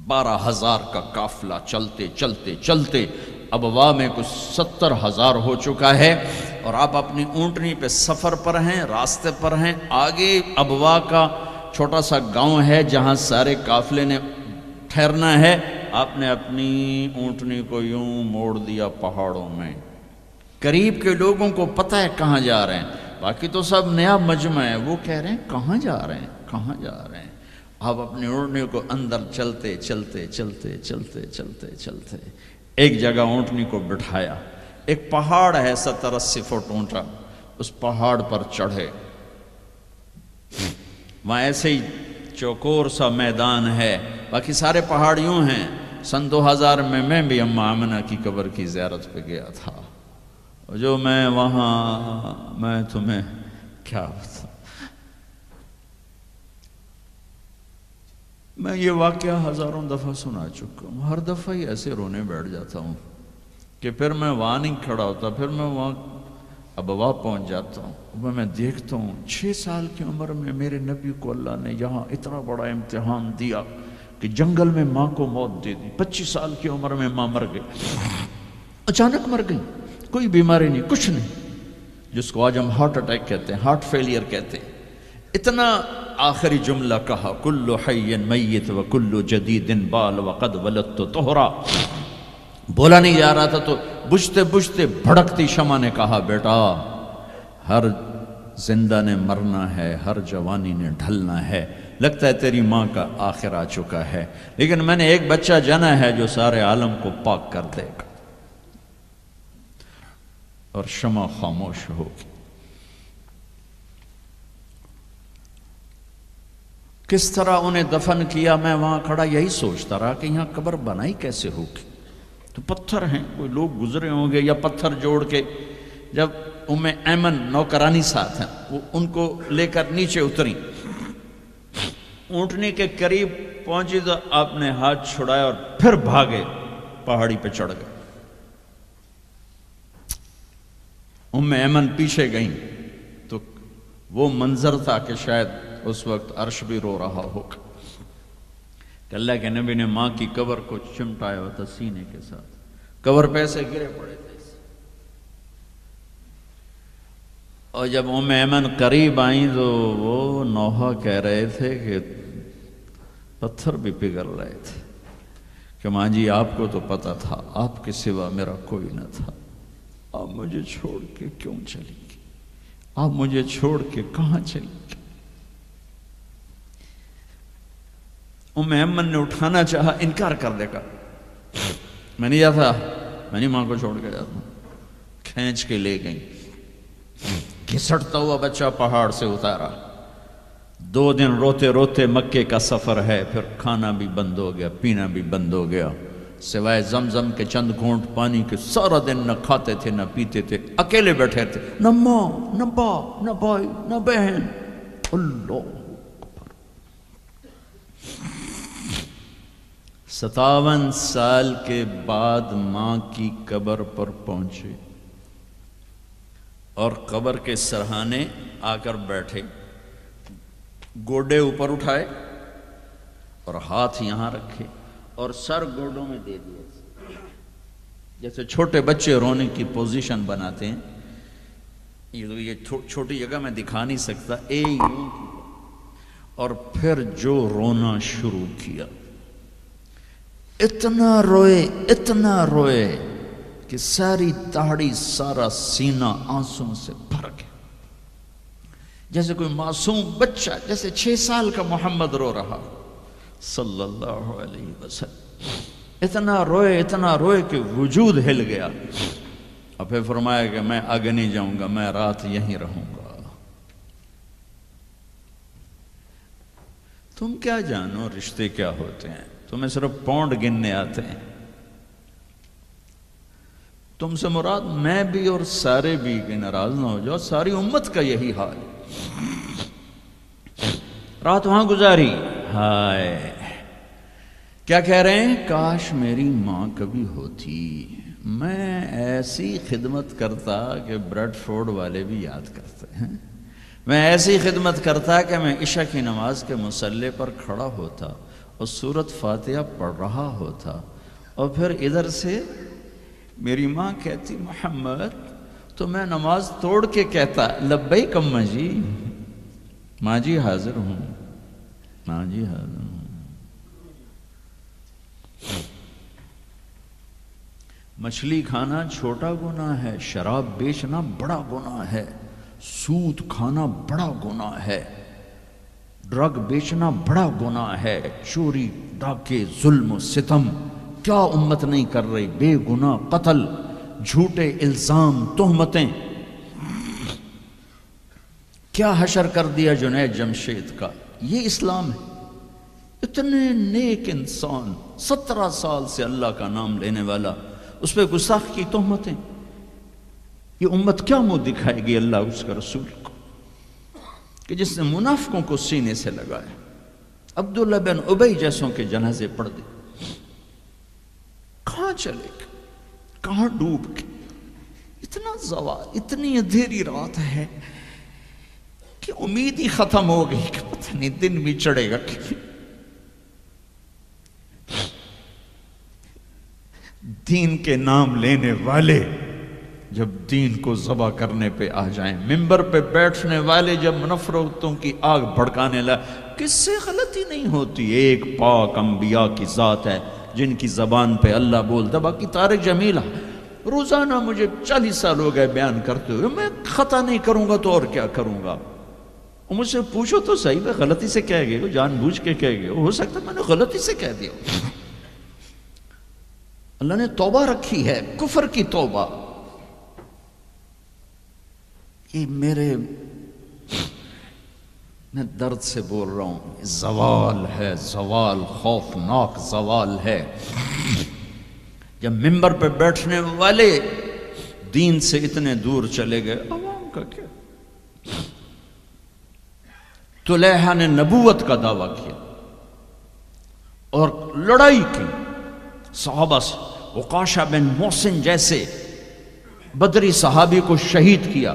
12,000 کا قافلہ چلتے چلتے چلتے ابوا میں کچھ 70,000 ہو چکا ہے، اور آپ اپنی اونٹنی پہ سفر پر ہیں، راستے پر ہیں۔ آگے ابوا کا چھوٹا سا گاؤں ہے جہاں سارے قافلے نے ٹھہرنا ہے۔ آپ نے اپنی اونٹنی کو یوں موڑ دیا پہاڑوں میں۔ قریب کے لوگوں کو پتہ ہے کہاں جا رہے ہیں، باقی تو سب نیا مجمع ہے، وہ کہہ رہے ہیں کہاں جا رہے ہیں، کہاں جا رہے ہیں۔ آپ اپنی اونٹنی کو اندر چلتے چلتے چلتے چلتے چلتے چلتے ایک جگہ اونٹنی کو بٹھایا۔ ایک پہاڑ ہے 70-80 فٹ اونچا، اس پہاڑ پر چڑھے۔ وہاں ایسے ہی چوکور سا میدان ہے، باقی سارے پہاڑ یوں ہیں۔ سن 2000 میں بھی اماں آمنہ کی قبر کی زیارت پہ گیا تھا، اور جو میں وہاں، میں تمہیں کیا بتاؤں، میں یہ واقعہ ہزاروں دفعہ سنا چکا ہوں۔ ہر دفعہ ہی ایسے رونے بیٹھ جاتا ہوں کہ پھر میں وہاں نہیں کھڑا ہوتا، پھر میں وہاں ابوا پہنچ جاتا ہوں۔ میں دیکھتا ہوں 6 سال کی عمر میں میرے نبی کو اللہ نے یہاں اتنا بڑا امتحان دیا کہ جنگل میں ماں کو موت دے دی۔ 25 سال کی عمر میں ماں مر گئی، اچانک مر گئی، کوئی بیماری نہیں، کچھ نہیں، جس کو آج ہم ہارٹ اٹیک کہتے ہیں، ہارٹ فیلئر کہتے ہیں۔ اتنا آخری جملہ کہا کل حی میت و کل جدید بال وقد ولدت طہرا۔ بولا نہیں جا رہا تھا تو بجھتے بجھتے بھڑکتی شمع نے کہا بیٹا ہر زندہ نے مرنا ہے، ہر جوانی نے ڈھلنا ہے، لگتا ہے تیری ماں کا آخر آ چکا ہے، لیکن میں نے ایک بچہ جانا ہے جو سارے عالم کو پاک کر دے گا۔ اور شمع خاموش ہوگی۔ کس طرح انہیں دفن کیا، میں وہاں کھڑا یہی سوچتا رہا کہ یہاں قبر بنائی کیسے ہوگی؟ تو پتھر ہیں، کوئی لوگ گزرے ہوں گے یا پتھر جوڑ کے۔ جب ایمن نوکرانی ساتھ ہیں، وہ ان کو لے کر نیچے اتری، اونٹنی کے قریب پہنچی تو آپ نے ہاتھ چھڑایا اور پھر بھاگے، پہاڑی پہ چڑھ گئے۔ ایمن پیچھے گئیں تو وہ منظر تھا کہ شاید اس وقت عرش بھی رو رہا ہوگا کہ اللہ کے نبی نے ماں کی قبر کو چمٹایا ہوتا سینے کے ساتھ، قبر پہ ایسے گرے پڑے تھے۔ اور جب ایمن قریب آئیں تو وہ نوحہ کہہ رہے تھے کہ پتھر بھی پگھل رہے تھے کہ ماں جی آپ کو تو پتا تھا آپ کے سوا میرا کوئی نہ تھا، آپ مجھے چھوڑ کے کیوں چلی گئی؟ آپ مجھے چھوڑ کے کہاں چلی گئی؟ ایمن نے اٹھانا چاہا، انکار کر دے گا، میں نہیں جاتا، میں نہیں ماں کو چھوڑ کے جاتا۔ کھینچ کے لے گئیں، گھسٹتا ہوا بچہ پہاڑ سے اتارا۔ 2 دن روتے روتے مکے کا سفر ہے، پھر کھانا بھی بند ہو گیا، پینا بھی بند ہو گیا، سوائے زمزم کے چند گھونٹ پانی کے سارا دن نہ کھاتے تھے نہ پیتے تھے، اکیلے بیٹھے تھے، نہ ماں نہ باپ نہ بھائی نہ بہن۔ اللہ 57 سال کے بعد ماں کی قبر پر پہنچے اور قبر کے سرہانے آ کر بیٹھے، گوڈے اوپر اٹھائے اور ہاتھ یہاں رکھے اور سر گوڈوں میں دے دیا، جیسے چھوٹے بچے رونے کی پوزیشن بناتے ہیں۔ یہ چھوٹی جگہ میں دکھا نہیں سکتا، اور پھر جو رونا شروع کیا، اتنا روئے کہ ساری داڑھی سارا سینہ آنسوں سے بھر گیا، جیسے کوئی معصوم بچہ، جیسے 6 سال کا محمد رو رہا صلی اللہ علیہ وسلم۔ اتنا روئے کہ وجود ہل گیا، اور پھر فرمایا کہ میں آگے نہیں جاؤں گا، میں رات یہیں رہوں گا۔ تم کیا جانو رشتے کیا ہوتے ہیں، تمہیں صرف پاؤنڈ گننے آتے ہیں۔ تم سے مراد میں بھی اور سارے بھی، کہ ناراض نہ ہو جاؤ، ساری امت کا یہی حال ہے۔ رات وہاں گزاری، ہائے کیا کہہ رہے ہیں، کاش میری ماں کبھی ہوتی، میں ایسی خدمت کرتا کہ بریڈ فورڈ والے بھی یاد کرتے ہیں، میں ایسی خدمت کرتا کہ میں عشاء کی نماز کے مصلی پر کھڑا ہوتا اور سورۃ فاتحہ پڑھ رہا ہوتا، اور پھر ادھر سے میری ماں کہتی محمد، تو میں نماز توڑ کے کہتا لبیک اماں جی، ماں جی حاضر ہوں، ماں جی حاضر ہوں۔ مچھلی کھانا چھوٹا گناہ ہے، شراب بیچنا بڑا گناہ ہے، سود کھانا بڑا گناہ ہے، ڈرگ بیچنا بڑا گناہ ہے، چوری ڈاکے ظلم و ستم کیا امت نہیں کر رہی، بے گناہ قتل، جھوٹے الزام تہمتیں، کیا حشر کر دیا جنید جمشید کا۔ یہ اسلام ہے۔ اتنے نیک انسان، 17 سال سے اللہ کا نام لینے والا، اس پہ گستاخ کی تہمتیں، یہ امت کیا منہ دکھائے گی اللہ اس کا رسول کو، کہ جس نے منافقوں کو سینے سے لگایا، عبداللہ بن ابی جیسوں کے جنازے پڑھ دے، کہاں چلے گا، کہاں ڈوب کے، اتنا زوال، اتنی اندھیری رات ہے کہ امید ہی ختم ہو گئی کہ پتہ نہیں دن بھی چڑھے گا کہ دین کے نام لینے والے جب دین کو ذبح کرنے پہ آ جائیں، منبر پہ بیٹھنے والے جب نفرتوں کی آگ بھڑکانے لگے، کس سے غلطی نہیں ہوتی، ایک پاک انبیاء کی ذات ہے جن کی زبان پہ اللہ بولتا۔ باقی طارق جمیلہ روزانہ مجھے 40 سال ہو گئے بیان کرتے ہوئے، میں خطا نہیں کروں گا تو اور کیا کروں گا۔ مجھ سے پوچھو تو صحیح، میں غلطی سے کہہ گئے ہو، جان بوجھ کے کہہ گئے ہو سکتا ہے میں نے غلطی سے کہہ دیا. اللہ نے توبہ رکھی ہے، کفر کی توبہ. یہ میں درد سے بول رہا ہوں، زوال ہے، زوال، خوفناک زوال ہے. جب ممبر پہ بیٹھنے والے دین سے اتنے دور چلے گئے، عوام کا کیا؟ طلیحہ نے نبوت کا دعویٰ کیا اور لڑائی کی صحابہ سے. عکاشہ بن محسن جیسے بدری صحابی کو شہید کیا،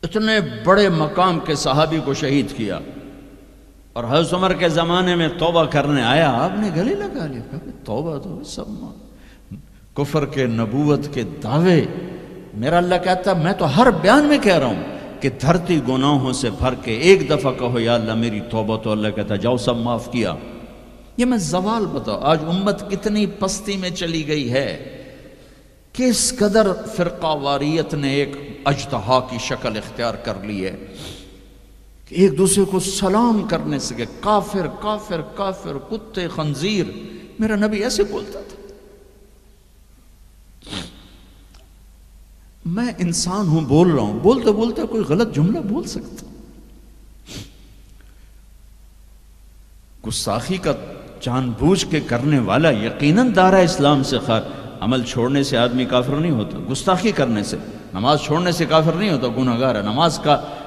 اتنے بڑے مقام کے صحابی کو شہید کیا. اور حضرت عمر کے زمانے میں توبہ کرنے آیا، آپ نے گلے لگا لیا، کہا توبہ تو سب کفر کے نبوت کے دعوے. میرا اللہ کہتا میں تو ہر بیان میں کہہ رہا ہوں کہ دھرتی گناہوں سے بھر کے ایک دفعہ کہو یا اللہ میری توبہ، تو اللہ کہتا جاؤ سب معاف کیا. یہ میں زوال بتاؤ. آج امت کتنی پستی میں چلی گئی ہے، کس قدر فرقہ واریت نے ایک اجتہا کی شکل اختیار کر لی ہے کہ ایک دوسرے کو سلام کرنے سے کہ کافر کافر کافر، کتے خنزیر. میرا نبی ایسے بولتا تھا. میں انسان ہوں، بول رہا ہوں، بولتے بولتے کوئی غلط جملہ بول سکتا. گستاخی کا جان بوجھ کے کرنے والا یقیناً دارہ اسلام سے عمل چھوڑنے سے آدمی کافر نہیں ہوتا، گستاخی کرنے سے، نماز چھوڑنے سے کافر نہیں ہوتا، گناہ گار ہے. نماز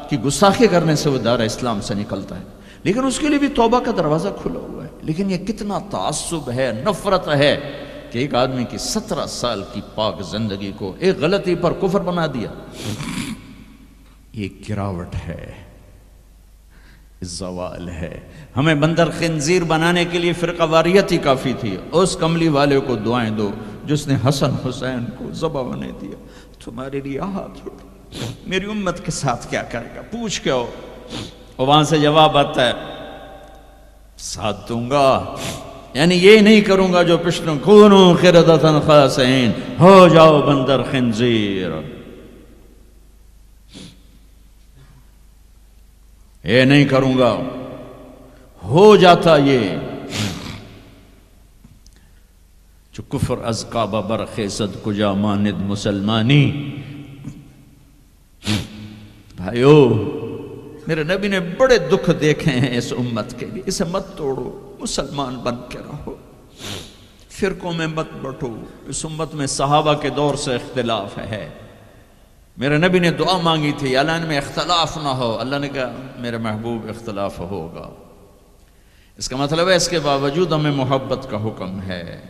کی گستاخی کرنے سے وہ دارہ اسلام سے نکلتا ہے، لیکن اس کے لیے بھی توبہ کا دروازہ کھلا ہوا ہے. لیکن یہ کتنا تعصب ہے، نفرت ہے کہ ایک آدمی کی 17 سال کی پاک زندگی کو ایک غلطی پر کفر بنا دیا. یہ گراوٹ ہے، زوال ہے. ہمیں بندر خنزیر بنانے کے لیے فرقہ واریت ہی کافی تھی. اس کملی والے کو دعائیں دو جس نے حسن حسین کو ذبح ہونے دیا. تمہارے لیے ہاتھ اٹھو، میری امت کے ساتھ کیا کرے گا، پوچھ کے ہو. اور وہاں سے جواب آتا ہے ساتھ دوں گا، یعنی یہ نہیں کروں گا جو پشتوں کونو قردۃ خاسئین، ہو جاؤ بندر خنزیر. یہ نہیں کروں گا، ہو جاتا یہ. جو کفر از کعبہ برخیزد کجا ماند مسلمانی. بھائیو، میرے نبی نے بڑے دکھ دیکھے ہیں اس امت کے لیے. اسے مت توڑو، مسلمان بن کے رہو، فرقوں میں مت بٹو. اس امت میں صحابہ کے دور سے اختلاف ہے. میرے نبی نے دعا مانگی تھی اللہ ان میں اختلاف نہ ہو. اللہ نے کہا میرے محبوب اختلاف ہوگا. اس کا مطلب ہے اس کے باوجود ہمیں محبت کا حکم ہے.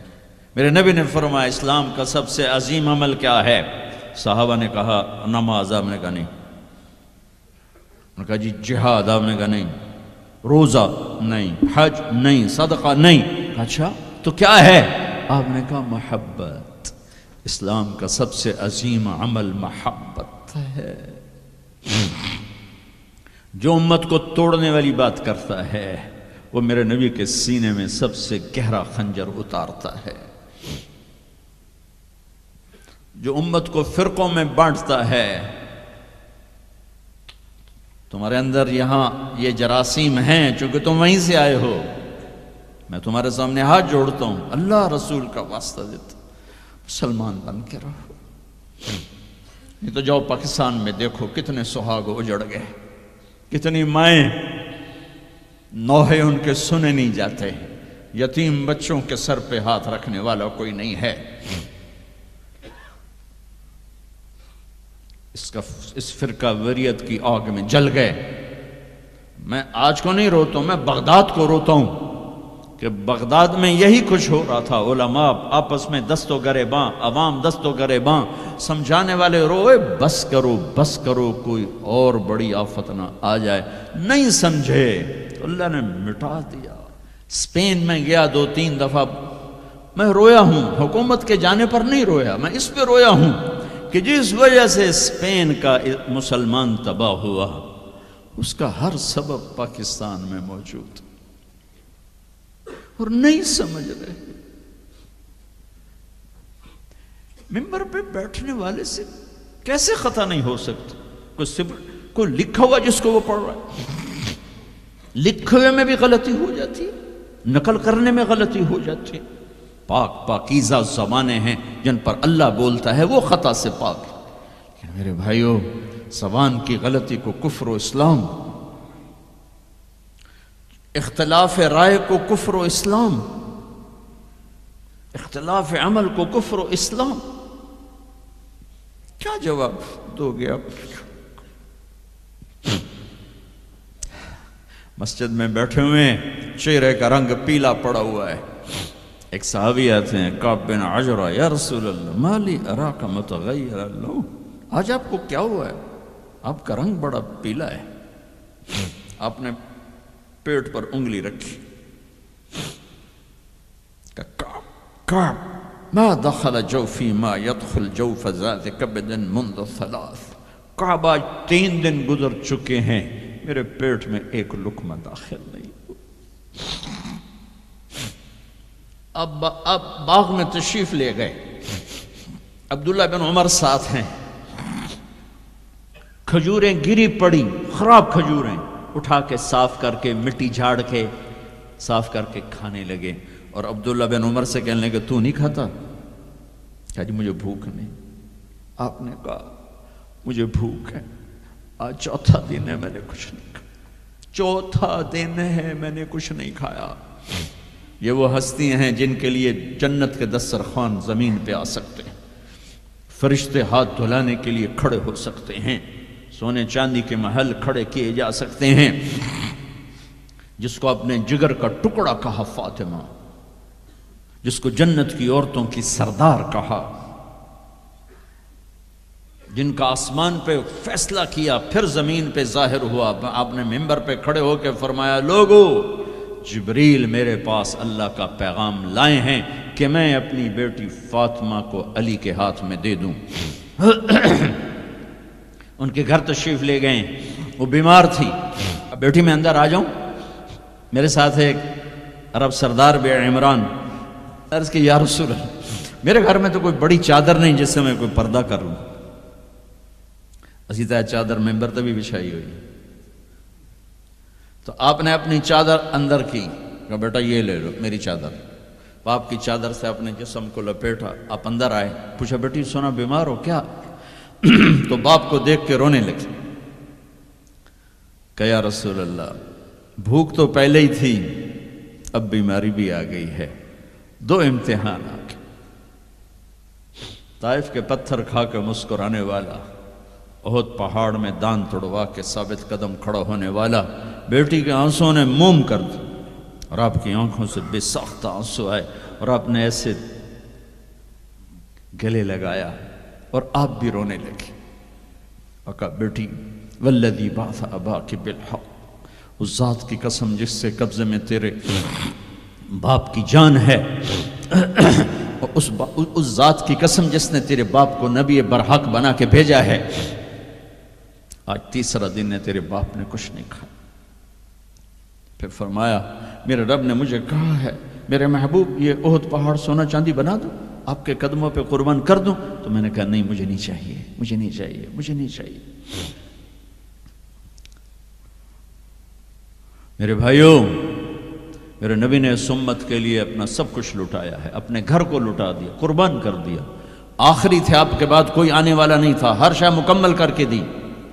میرے نبی نے فرمایا اسلام کا سب سے عظیم عمل کیا ہے؟ صحابہ نے کہا نماز. آپ نے کہا نہیں. انہوں نے کہا جی جہاد. آپ نے کہا نہیں. روزہ نہیں. حج نہیں. صدقہ نہیں. اچھا تو کیا ہے؟ آپ نے کہا محبت. اسلام کا سب سے عظیم عمل محبت ہے. جو امت کو توڑنے والی بات کرتا ہے وہ میرے نبی کے سینے میں سب سے گہرا خنجر اتارتا ہے. جو امت کو فرقوں میں بانٹتا ہے، تمہارے اندر یہاں یہ جراثیم ہیں چونکہ تم وہیں سے آئے ہو. میں تمہارے سامنے ہاتھ جوڑتا ہوں، اللہ رسول کا واسطہ دیتا، مسلمان بن کے رہو. نہیں تو جاؤ پاکستان میں دیکھو کتنے سہاگ اجڑ گئے، کتنی مائیں نوحے ان کے سنے نہیں جاتے، یتیم بچوں کے سر پہ ہاتھ رکھنے والا کوئی نہیں ہے. اس فرقہ وریت کی آگ میں جل گئے. میں آج کو نہیں روتا ہوں، میں بغداد کو روتا ہوں کہ بغداد میں یہی کچھ ہو رہا تھا. علماء آپس میں دست و گریباں، عوام دست و گریباں، سمجھانے والے روئے بس کرو بس کرو کوئی اور بڑی آفت نہ آ جائے. نہیں سمجھے تو اللہ نے مٹا دیا. اسپین میں گیا 2-3 دفعہ، میں رویا ہوں. حکومت کے جانے پر نہیں رویا، میں اس پہ رویا ہوں کہ جس وجہ سے اسپین کا مسلمان تباہ ہوا اس کا ہر سبب پاکستان میں موجود اور نہیں سمجھ رہے. ممبر پہ بیٹھنے والے سے کیسے خطا نہیں ہو سکتا؟ کوئی لکھا ہوا جس کو وہ پڑھ رہا ہے، لکھے ہوئے میں بھی غلطی ہو جاتی ہے، نقل کرنے میں غلطی ہو جاتی ہے۔ پاک پاکیزہ زبانیں ہیں جن پر اللہ بولتا ہے، وہ خطا سے پاک ہے۔ لیکن میرے بھائیو، زبان کی غلطی کو کفر و اسلام، اختلاف رائے کو کفر و اسلام، اختلاف عمل کو کفر و اسلام، کیا جواب دو گے آپ؟ مسجد میں بیٹھے ہوئے ہیں، چہرے کا رنگ پیلا پڑا ہوا ہے، ایک صحابی آتے ہیں، کعب بن عجرہ، یا رسول اللہ مالی اراک متغیر اللون، آج آپ کو کیا ہوا ہے؟ آپ کا رنگ بڑا پیلا ہے۔ آپ نے پیٹ پر انگلی رکھی، کعب ما دخل جوفی ما يدخل جوف ذات کبد منذ ثلاث، کعب آج 3 دن گزر چکے ہیں، میرے پیٹ میں ایک لقمہ داخل نہیں۔ اب باغ میں تشریف لے گئے، عبداللہ بن عمر ساتھ ہیں، کھجوریں گری پڑی، خراب کھجوریں، اٹھا کے صاف کر کے مٹی جھاڑ کے صاف کر کے کھانے لگے، اور عبداللہ بن عمر سے کہنے لگے تو نہیں کھاتا؟ کہا جی مجھے بھوک نہیں۔ آپ نے کہا مجھے بھوک ہے، آج چوتھا دن ہے میں نے کچھ نہیں کھایا، چوتھا دن ہے میں نے کچھ نہیں کھایا۔ یہ وہ ہستیاں ہیں جن کے لیے جنت کے دسترخوان زمین پہ آ سکتے ہیں، فرشتے ہاتھ دھلانے کے لیے کھڑے ہو سکتے ہیں، سونے چاندی کے محل کھڑے کیے جا سکتے ہیں۔ جس کو اپنے جگر کا ٹکڑا کہا فاطمہ، جس کو جنت کی عورتوں کی سردار کہا، جن کا آسمان پہ فیصلہ کیا پھر زمین پہ ظاہر ہوا۔ آپ نے ممبر پہ کھڑے ہو کے فرمایا لوگو، جبریل میرے پاس اللہ کا پیغام لائے ہیں کہ میں اپنی بیٹی فاطمہ کو علی کے ہاتھ میں دے دوں۔ ان کے گھر تشریف لے گئے، وہ بیمار تھی، اب بیٹی میں اندر آ جاؤں؟ میرے ساتھ ایک عرب سردار بے عمران، عرض کہ یا رسول اللہ میرے گھر میں تو کوئی بڑی چادر نہیں جس سے میں کوئی پردہ کر لوں۔ اسی طرح چادر ممبر تے بھی بچھائی ہوئی، تو آپ نے اپنی چادر اندر کی، کہا بیٹا یہ لے لو میری چادر، باپ کی چادر سے اپنے جسم کو لپیٹا، آپ اندر آئے، پوچھا بیٹی سونا بیمار ہو کیا؟ تو باپ کو دیکھ کے رونے لگے، کہ یا رسول اللہ بھوک تو پہلے ہی تھی، اب بیماری بھی آ گئی ہے، 2 امتحان آ گئے۔ طائف کے پتھر کھا کے مسکرانے والا، احد پہاڑ میں دان توڑوا کے ثابت قدم کھڑا ہونے والا، بیٹی کے آنسوں نے موم کر دی، اور آپ کی آنکھوں سے بے ساختہ آنسو آئے، اور آپ نے ایسے گلے لگایا اور آپ بھی رونے لگے، اور کہا بیٹی والذی بعث اباک بالحق، اس ذات کی قسم جس سے قبضے میں تیرے باپ کی جان ہے، اور اس ذات کی قسم جس نے تیرے باپ کو نبی برحق بنا کے بھیجا ہے، آج 3را دن ہے تیرے باپ نے کچھ نہیں کھایا۔ پھر فرمایا میرے رب نے مجھے کہا ہے میرے محبوب یہ احد پہاڑ سونا چاندی بنا دوں، آپ کے قدموں پہ قربان کر دوں؟ تو میں نے کہا نہیں مجھے نہیں چاہیے، مجھے نہیں چاہیے، مجھے نہیں چاہیے۔ میرے بھائیوں، میرے نبی نے اس امت کے لیے اپنا سب کچھ لٹایا ہے، اپنے گھر کو لٹا دیا، قربان کر دیا، آخری تھے، آپ کے بعد کوئی آنے والا نہیں تھا، ہر شے مکمل کر کے دی،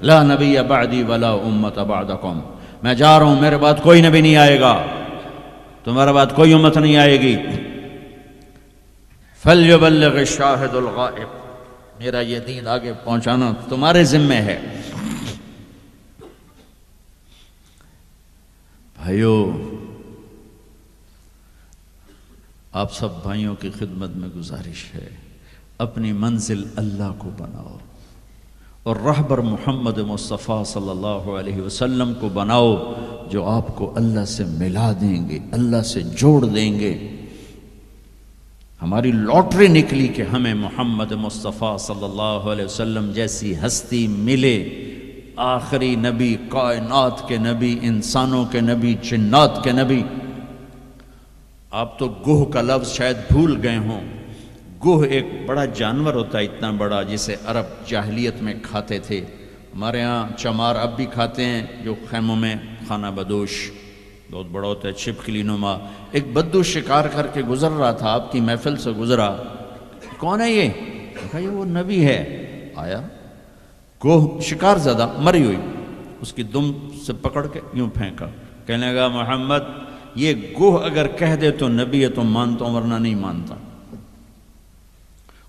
لا نبی بعدی ولا امت بعدکم، میں جا رہا ہوں، میرے بعد کوئی نبی نہیں آئے گا، تمہارے بعد کوئی امت نہیں آئے گی۔ فَلْيُبَلِّغِ الشَّاهِدُ الْغَائِبُ، میرا یہ دین آگے پہنچانا تمہارے ذمہ ہے۔ بھائیو، آپ سب بھائیوں کی خدمت میں گزارش ہے، اپنی منزل اللہ کو بناؤ، اور رہبر محمد مصطفیٰ صلی اللہ علیہ وسلم کو بناؤ، جو آپ کو اللہ سے ملا دیں گے، اللہ سے جوڑ دیں گے۔ ہماری لاٹری نکلی کہ ہمیں محمد مصطفیٰ صلی اللہ علیہ وسلم جیسی ہستی ملے، آخری نبی، کائنات کے نبی، انسانوں کے نبی، جنات کے نبی۔ آپ تو گوہ کا لفظ شاید بھول گئے ہوں، گوہ ایک بڑا جانور ہوتا ہے اتنا بڑا، جسے عرب جاہلیت میں کھاتے تھے، ہمارے ہاں چمار اب بھی کھاتے ہیں جو خیموں میں کھانا بدوش بہت بڑا ہوتا ہے چھپکلی نما. ایک بدو شکار کر کے گزر رہا تھا، آپ کی محفل سے گزرا. کون ہے یہ؟ کہا یہ وہ نبی ہے. آیا گوہ شکار زدہ مری ہوئی، اس کی دم سے پکڑ کے یوں پھینکا. کہنے لگا محمد یہ گوہ اگر کہہ دے تو نبی ہے تو مانتا ہوں ورنہ نہیں مانتا.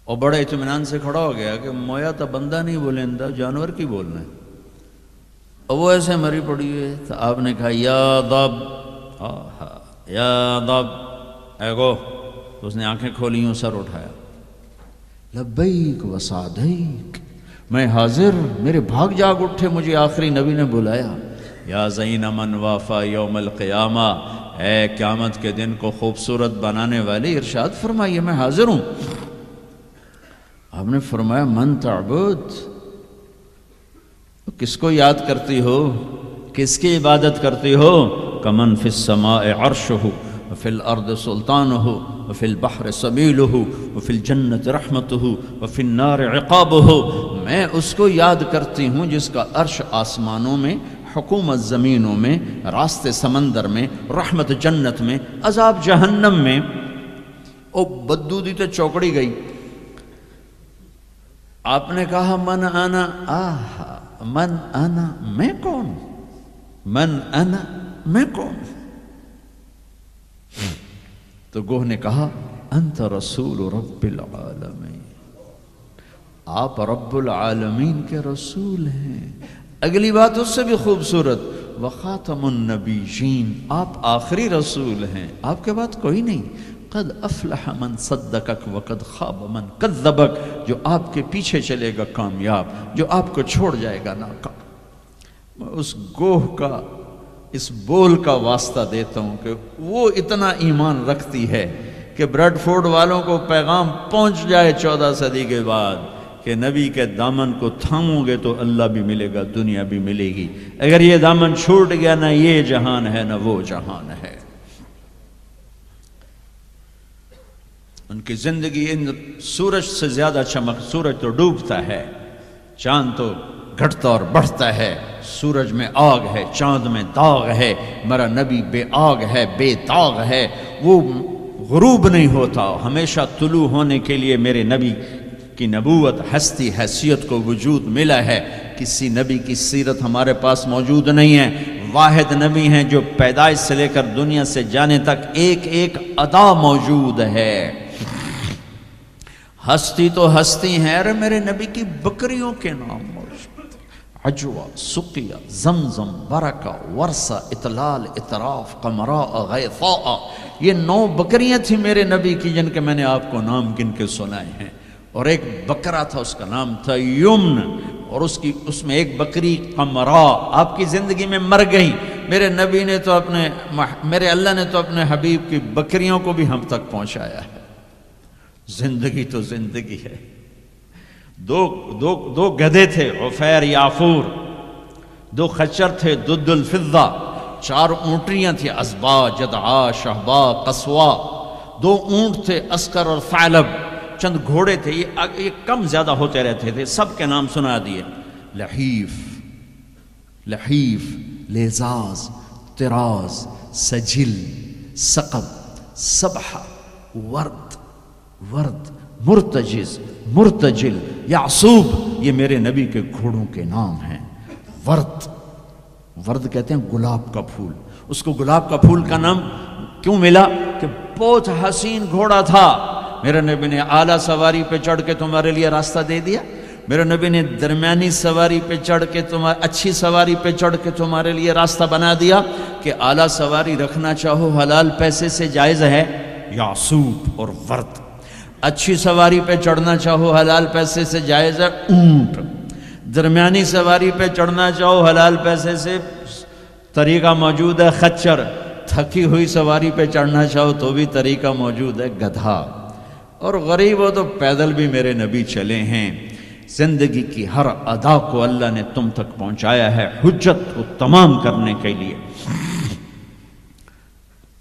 اور بڑے اطمینان سے کھڑا ہو گیا کہ مویا تو بندہ نہیں بولیندا، جانور کی بولنا ہے. اور وہ ایسے مری پڑی ہے. تو آپ نے کہا یا ضب، یا ضب اے گو. تو اس نے آنکھیں کھولی ہوں، سر اٹھایا. لبیک و سعدیک، میں حاضر. میرے بھاگ جاگ اٹھے، مجھے آخری نبی نے بلایا. یا زین من وافا یوم القیامہ، اے قیامت کے دن کو خوبصورت بنانے والے، ارشاد فرمائیے میں حاضر ہوں. آپ نے فرمایا من تعبد، کس کو یاد کرتی ہو، کس کی عبادت کرتی ہو؟ کمن فی السماء عرشہ وفی الارض سلطانہ وفی البحر سبیلہ وفی الجنت رحمتہ وفی النار عقابہ. میں اس کو یاد کرتی ہوں جس کا عرش آسمانوں میں، حکومت زمینوں میں، راستے سمندر میں، رحمت جنت میں، عذاب جہنم میں. او بدو دی تو چوکڑی گئی. آپ نے کہا من انا، من انا، میں کون؟ من انا، میں کون؟ تو گوہ نے کہا انت رسول رب العالمین، آپ رب العالمین کے رسول ہیں. اگلی بات اس سے بھی خوبصورت، وخاتم النبیین، آپ آخری رسول ہیں، آپ کے بعد کوئی نہیں. قد افلح من صدقک وقد خاب من کذبک، جو آپ کے پیچھے چلے گا کامیاب، جو آپ کو چھوڑ جائے گا ناکام. میں اس گوہ کا، اس بول کا واسطہ دیتا ہوں کہ وہ اتنا ایمان رکھتی ہے کہ بریڈ فورڈ والوں کو پیغام پہنچ جائے 14 صدی کے بعد کہ نبی کے دامن کو تھامو گے تو اللہ بھی ملے گا، دنیا بھی ملے گی. اگر یہ دامن چھوٹ گیا، نہ یہ جہان ہے نہ وہ جہان ہے. ان کی زندگی ان سورج سے زیادہ چمک. سورج تو ڈوبتا ہے، چاند تو گھٹتا اور بڑھتا ہے. سورج میں آگ ہے، چاند میں داغ ہے. میرا نبی بے آگ ہے، بے داغ ہے. وہ غروب نہیں ہوتا، ہمیشہ طلوع ہونے کے لیے میرے نبی کی نبوت، ہستی، حیثیت کو وجود ملا ہے. کسی نبی کی سیرت ہمارے پاس موجود نہیں ہے. واحد نبی ہیں جو پیدائش سے لے کر دنیا سے جانے تک ایک ایک ادا موجود ہے. ہستی تو ہستی ہیں. ارے میرے نبی کی بکریوں کے نام موجود، عجوہ، سقیہ، زمزم، برکہ، ورثہ، اطلال، اطراف، قمراء، غیثاء. یہ 9 بکریاں تھیں میرے نبی کی جن کے میں نے آپ کو نام گن کے سنائے ہیں. اور ایک بکرا تھا، اس کا نام تھا یمن، اور اس میں ایک بکری قمراء آپ کی زندگی میں مر گئی. میرے نبی نے تو میرے اللہ نے تو اپنے حبیب کی بکریوں کو بھی ہم تک پہنچایا ہے. زندگی تو زندگی ہے. دو گدھے تھے، عفیر یافور. 2 خچر تھے، دد الفضہ. 4 اونٹریاں تھیں، ازبا، جدعا، شہبا، قصوا. 2 اونٹ تھے، اسکر اور ثعلب. چند گھوڑے تھے، یہ کم زیادہ ہوتے رہتے تھے. سب کے نام سنا دیے. لحیف، لیزاز، طراز، سجل، سقب، سبحہ، ورد، مرتجز، مرتجل، یعصوب. یہ میرے نبی کے گھوڑوں کے نام ہیں. ورد کہتے ہیں گلاب کا پھول. اس کو گلاب کا پھول کا نام کیوں ملا؟ کہ بہت حسین گھوڑا تھا. میرے نبی نے اعلیٰ سواری پہ چڑھ کے تمہارے لیے راستہ دے دیا. میرے نبی نے درمیانی سواری پہ چڑھ کے اچھی سواری پہ چڑھ کے تمہارے لیے راستہ بنا دیا کہ اعلیٰ سواری رکھنا چاہو حلال پیسے سے جائز ہے، یعصوب اور ورد. اچھی سواری پہ چڑھنا چاہو حلال پیسے سے جائز ہے، اونٹ. درمیانی سواری پہ چڑھنا چاہو حلال پیسے سے طریقہ موجود ہے، خچر. تھکی ہوئی سواری پہ چڑھنا چاہو تو بھی طریقہ موجود ہے، گدھا. اور غریب ہو تو پیدل بھی میرے نبی چلے ہیں. زندگی کی ہر ادا کو اللہ نے تم تک پہنچایا ہے حجت کو تمام کرنے کے لیے.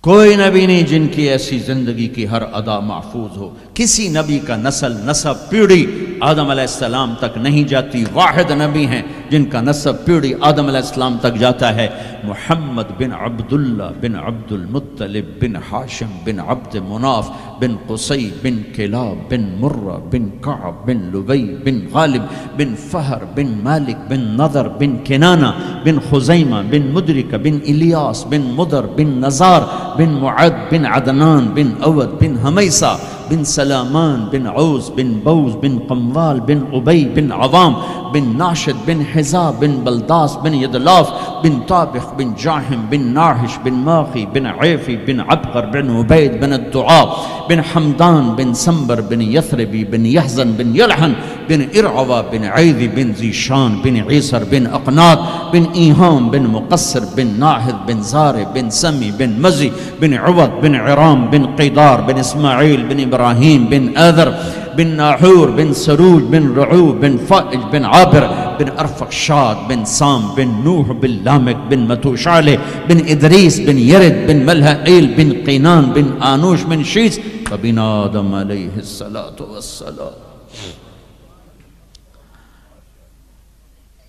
کوئی نبی نہیں جن کی ایسی زندگی کی ہر ادا محفوظ ہو. کسی نبی کا نسب پیڑھی آدم علیہ السلام تک نہیں جاتی. واحد نبی ہیں جن کا نسب پیڑھی آدم علیہ السلام تک جاتا ہے. محمد بن عبداللہ بن عبد المطلب بن ہاشم بن عبد مناف بن قصی بن کلاب بن مرہ بن کعب بن لبی بن غالب بن فہر بن مالک بن نضر بن کنانہ بن خزیمہ بن مدرک بن الیاس بن مدر بن نزار بن معد بن عدنان بن اود بن حمیسہ بن سلامان بن عوز بن بوز بن قموال بن عبی بن عوام بن ناشد بن حزاب بن بلداس بن یدلاف بن طابخ بن جاہم بن ناحش بن ماخی بن عیفی بن عبقر بن عبید بن الدعاء بن حمدان بن سنبر بن یثربی بن یحزن بن یلحن بن ارعوا بن عیدی بن زیشان بن عیسر بن اقنات بن ایہام بن مقصر بن ناحد بن زار بن سمی بن مزی بن عوض بن عرام بن قیدار بن اسماعیل بن ابراہیم بن آذر بن ناحور بن سروج بن رعو بن فائج بن عابر بن ارفقشاد بن سام بن نوح بن لامک بن متوشالہ بن ادریس بن یرد بن ملہائیل بن قینان بن آنوش بن شیس وبن آدم علیہ السلام.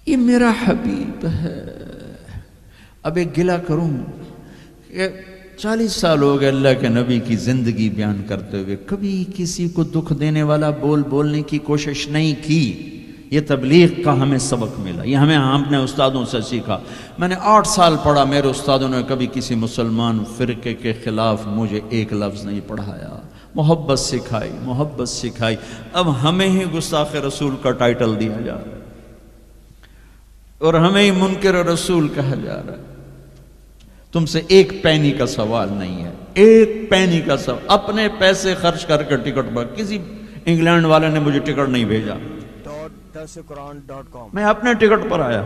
یہ میرا حبیب ہے. اب ایک گلہ کروں کہ 40 سال ہو گئے اللہ کے نبی کی زندگی بیان کرتے ہوئے کبھی کسی کو دکھ دینے والا بولنے کی کوشش نہیں کی. یہ تبلیغ کا ہمیں سبق ملا. یہ ہم نے استادوں سے سیکھا. میں نے 8 سال پڑھا. میرے استادوں نے کبھی کسی مسلمان فرقے کے خلاف مجھے ایک لفظ نہیں پڑھایا. محبت سکھائی. اب ہمیں ہی گستاخ رسول کا ٹائٹل دیا جا رہا ہے اور ہمیں ہی منکر رسول کہا جا رہا ہے. تم سے ایک پینی کا سوال نہیں ہے. ایک پینی کا سوال. اپنے پیسے خرچ کر کے ٹکٹ پر. کسی انگلینڈ والے نے مجھے ٹکٹ نہیں بھیجا. .quran.com میں اپنے ٹکٹ پر آیا.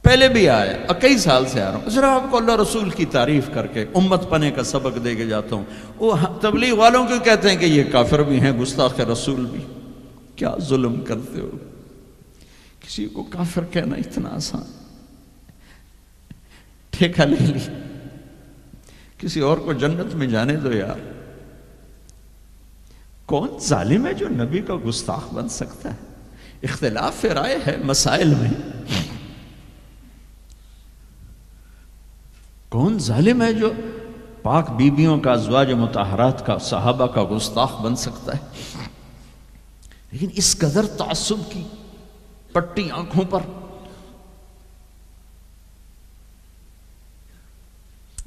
پہلے بھی آیا اور کئی سال سے آ رہا ہوں. صرف آپ کو اللہ رسول کی تعریف کر کے امت پنے کا سبق دے کے جاتا ہوں. وہ تبلیغ والوں کو کہتے ہیں کہ یہ کافر بھی ہیں گستاخ رسول بھی. کیا ظلم کرتے ہو. کسی کو کافر کہنا اتنا آسان. ٹھیکہ لے لی. کسی اور کو جنت میں جانے دو یار. کون ظالم ہے جو نبی کا گستاخ بن سکتا ہے. اختلاف رائے ہے مسائل میں. کون ظالم ہے جو پاک بیویوں کا ازواج مطہرات کا صحابہ کا گستاخ بن سکتا ہے. لیکن اس قدر تعصب کی پٹی آنکھوں پر.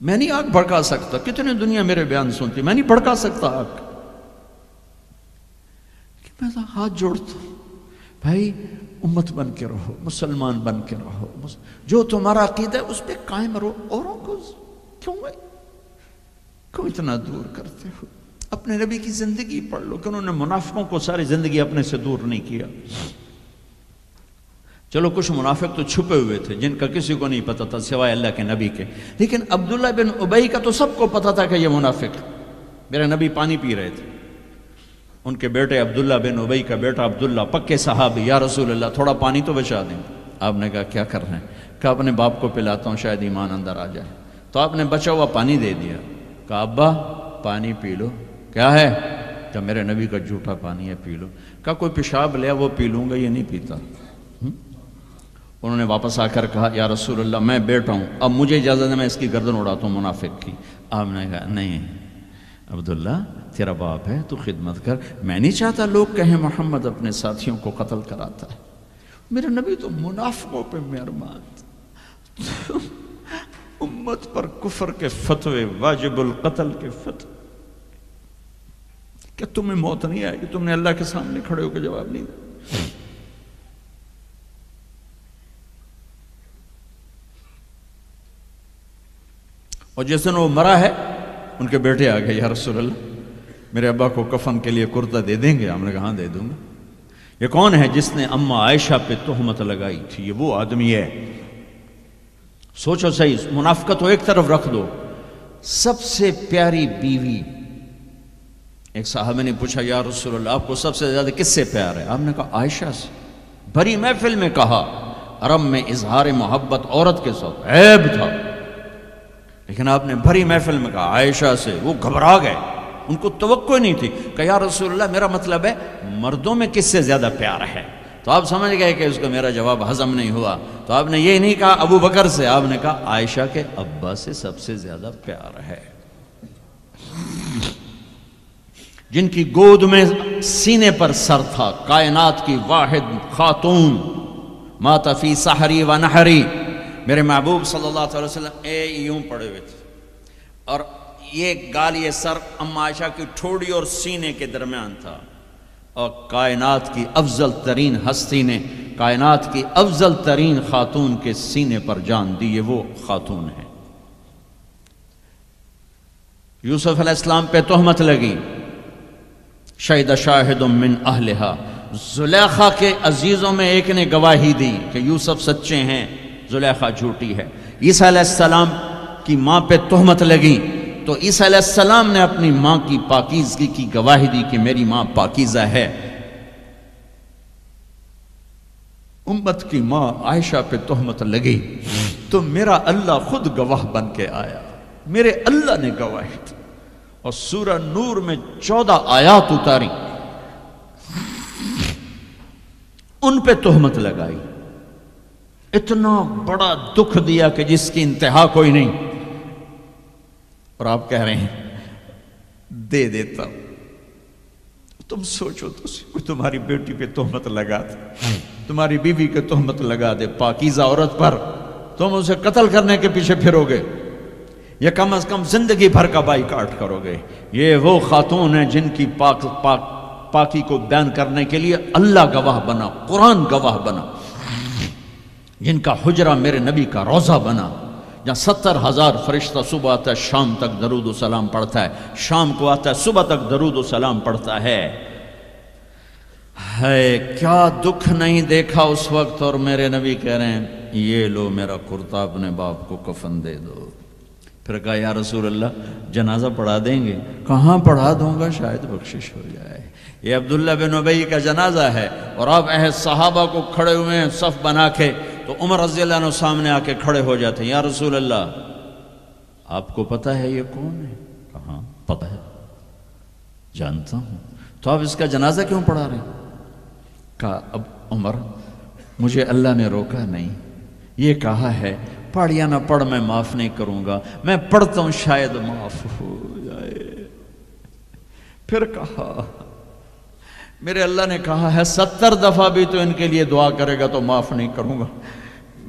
میں نہیں آگ بھڑکا سکتا. کتنے دنیا میرے بیان سنتی. میں نہیں بھڑکا سکتا آگ. میں تو ہاتھ جوڑتا ہوں. بھائی امت بن کے رہو. مسلمان بن کے رہو. جو تمہارا عقیدہ ہے اس پہ قائم رہو. اوروں کو کیوں اتنا دور کرتے ہو. اپنے نبی کی زندگی پڑھ لو کہ انہوں نے منافقوں کو ساری زندگی اپنے سے دور نہیں کیا. چلو کچھ منافق تو چھپے ہوئے تھے جن کا کسی کو نہیں پتا تھا سوائے اللہ کے نبی کے. لیکن عبداللہ بن ابی کا تو سب کو پتا تھا کہ یہ منافق. میرے نبی پانی پی رہے تھے. ان کے بیٹے عبداللہ بن ابی کا بیٹا عبداللہ پکے صحابی. یا رسول اللہ تھوڑا پانی تو بچا دیں. آپ نے کہا کیا کر رہے ہیں. کہا اپنے باپ کو پلاتا ہوں شاید ایمان اندر آ جائے. تو آپ نے بچا ہوا پانی دے دیا. کہا ابا پانی پی لو. کیا ہے. کہ میرے نبی کا جھوٹا پانی ہے پی لو. کہا کوئی پیشاب لیا وہ پی لوں گا یہ نہیں پیتا. انہوں نے واپس آ کر کہا یا رسول اللہ میں بیٹا ہوں اب مجھے اجازت ہے میں اس کی گردن اڑاتا ہوں منافق کی. آپ نے کہا نہیں عبداللہ تیرا باپ ہے تو خدمت کر. میں نہیں چاہتا لوگ کہیں محمد اپنے ساتھیوں کو قتل کراتا ہے. میرے نبی تو منافقوں پہ مہربان. امت پر کفر کے فتوے واجب القتل کے فتوے. کہ تمہیں موت نہیں آئے گی. تم نے اللہ کے سامنے کھڑے ہو کے جواب نہیں دیا. اور جس دن وہ مرا ہے ان کے بیٹے آ گئے یا رسول اللہ میرے ابا کو کفن کے لیے کرتا دے دیں گے. ہم نے کہا ہاں دے دوں گا. یہ کون ہے جس نے اماں عائشہ پہ تہمت لگائی تھی. یہ وہ آدمی ہے. سوچو صحیح. منافقت کو ایک طرف رکھ دو. سب سے پیاری بیوی. ایک صحابہ نے پوچھا یا رسول اللہ آپ کو سب سے زیادہ کس سے پیار ہے. آپ نے کہا عائشہ سے. بھری محفل میں کہا. عرب میں اظہار محبت عورت کے ساتھ عیب تھا. لیکن آپ نے بھری محفل میں کہا عائشہ سے، وہ گھبرا گئے، ان کو توقع نہیں تھی کہ یا رسول اللہ میرا مطلب ہے مردوں میں کس سے زیادہ پیار ہے؟ تو آپ سمجھ گئے کہ اس کو میرا جواب ہضم نہیں ہوا، تو آپ نے یہ نہیں کہا ابو بکر سے، آپ نے کہا عائشہ کے ابا سے سب سے زیادہ پیار ہے، جن کی گود میں سینے پر سر تھا، کائنات کی واحد خاتون، مات فی سحری و نحری، میرے محبوب صلی اللہ علیہ وسلم یوں پڑے ہوئے تھے، اور یہ گال یہ سر اما عائشہ کی ٹھوڑی اور سینے کے درمیان تھا، اور کائنات کی افضل ترین ہستی نے کائنات کی افضل ترین خاتون کے سینے پر جان دی، یہ وہ خاتون ہے۔ یوسف علیہ السلام پہ تہمت لگی، شہد شاہد من اہلہا، زلیخا کے عزیزوں میں ایک نے گواہی دی کہ یوسف سچے ہیں، زلیخا جھوٹی ہے۔ عیسیٰ علیہ السلام کی ماں پہ تہمت لگی تو عیسیٰ علیہ السلام نے اپنی ماں کی پاکیزگی کی گواہی دی کہ میری ماں پاکیزہ ہے۔ امت کی ماں عائشہ پہ تہمت لگی تو میرا اللہ خود گواہ بن کے آیا، میرے اللہ نے گواہی دی، اور سورہ نور میں 14 آیات اتاری، ان پہ تہمت لگائی، اتنا بڑا دکھ دیا کہ جس کی انتہا کوئی نہیں، اور آپ کہہ رہے ہیں دے دیتا ہوں۔ تم سوچو تو کوئی تمہاری بیٹی پہ تہمت لگا دے، تمہاری بیوی کے تہمت لگا دے پاکیزہ عورت پر، تم اسے قتل کرنے کے پیچھے پھرو گے یا کم از کم زندگی بھر کا بائیکاٹ کرو گے؟ یہ وہ خاتون ہیں جن کی پاکی کو بیان کرنے کے لیے اللہ گواہ بنا، قرآن گواہ بنا، جن کا حجرہ میرے نبی کا روضہ بنا، جہاں 70,000 فرشتہ صبح آتا ہے شام تک درود و سلام پڑھتا ہے، شام کو آتا ہے صبح تک درود و سلام پڑھتا ہے۔ کیا دکھ نہیں دیکھا اس وقت، اور میرے نبی کہہ رہے ہیں یہ لو میرا کرتا اپنے باپ کو کفن دے دو۔ پھر کہا یا رسول اللہ جنازہ پڑھا دیں گے؟ کہاں پڑھا دوں گا، شاید بخشش ہو جائے۔ یہ عبداللہ بن ابی کا جنازہ ہے، اور آپ اہل صحابہ کو کھڑے ہوئے ہیں صف بنا کے، تو عمر رضی اللہ عنہ سامنے آ کے کھڑے ہو جاتے ہیں، یا رسول اللہ آپ کو پتہ ہے یہ کون ہے؟ کہاں پتہ ہے، جانتا ہوں، تو آپ اس کا جنازہ کیوں پڑھا رہے ہیں؟ کہا اب عمر مجھے اللہ نے روکا نہیں، یہ کہا ہے پڑھ یا نہ پڑھ میں معاف نہیں کروں گا، میں پڑھتا ہوں شاید معاف ہو جائے۔ پھر کہا میرے اللہ نے کہا ہے 70 دفعہ بھی تو ان کے لیے دعا کرے گا تو معاف نہیں کروں گا۔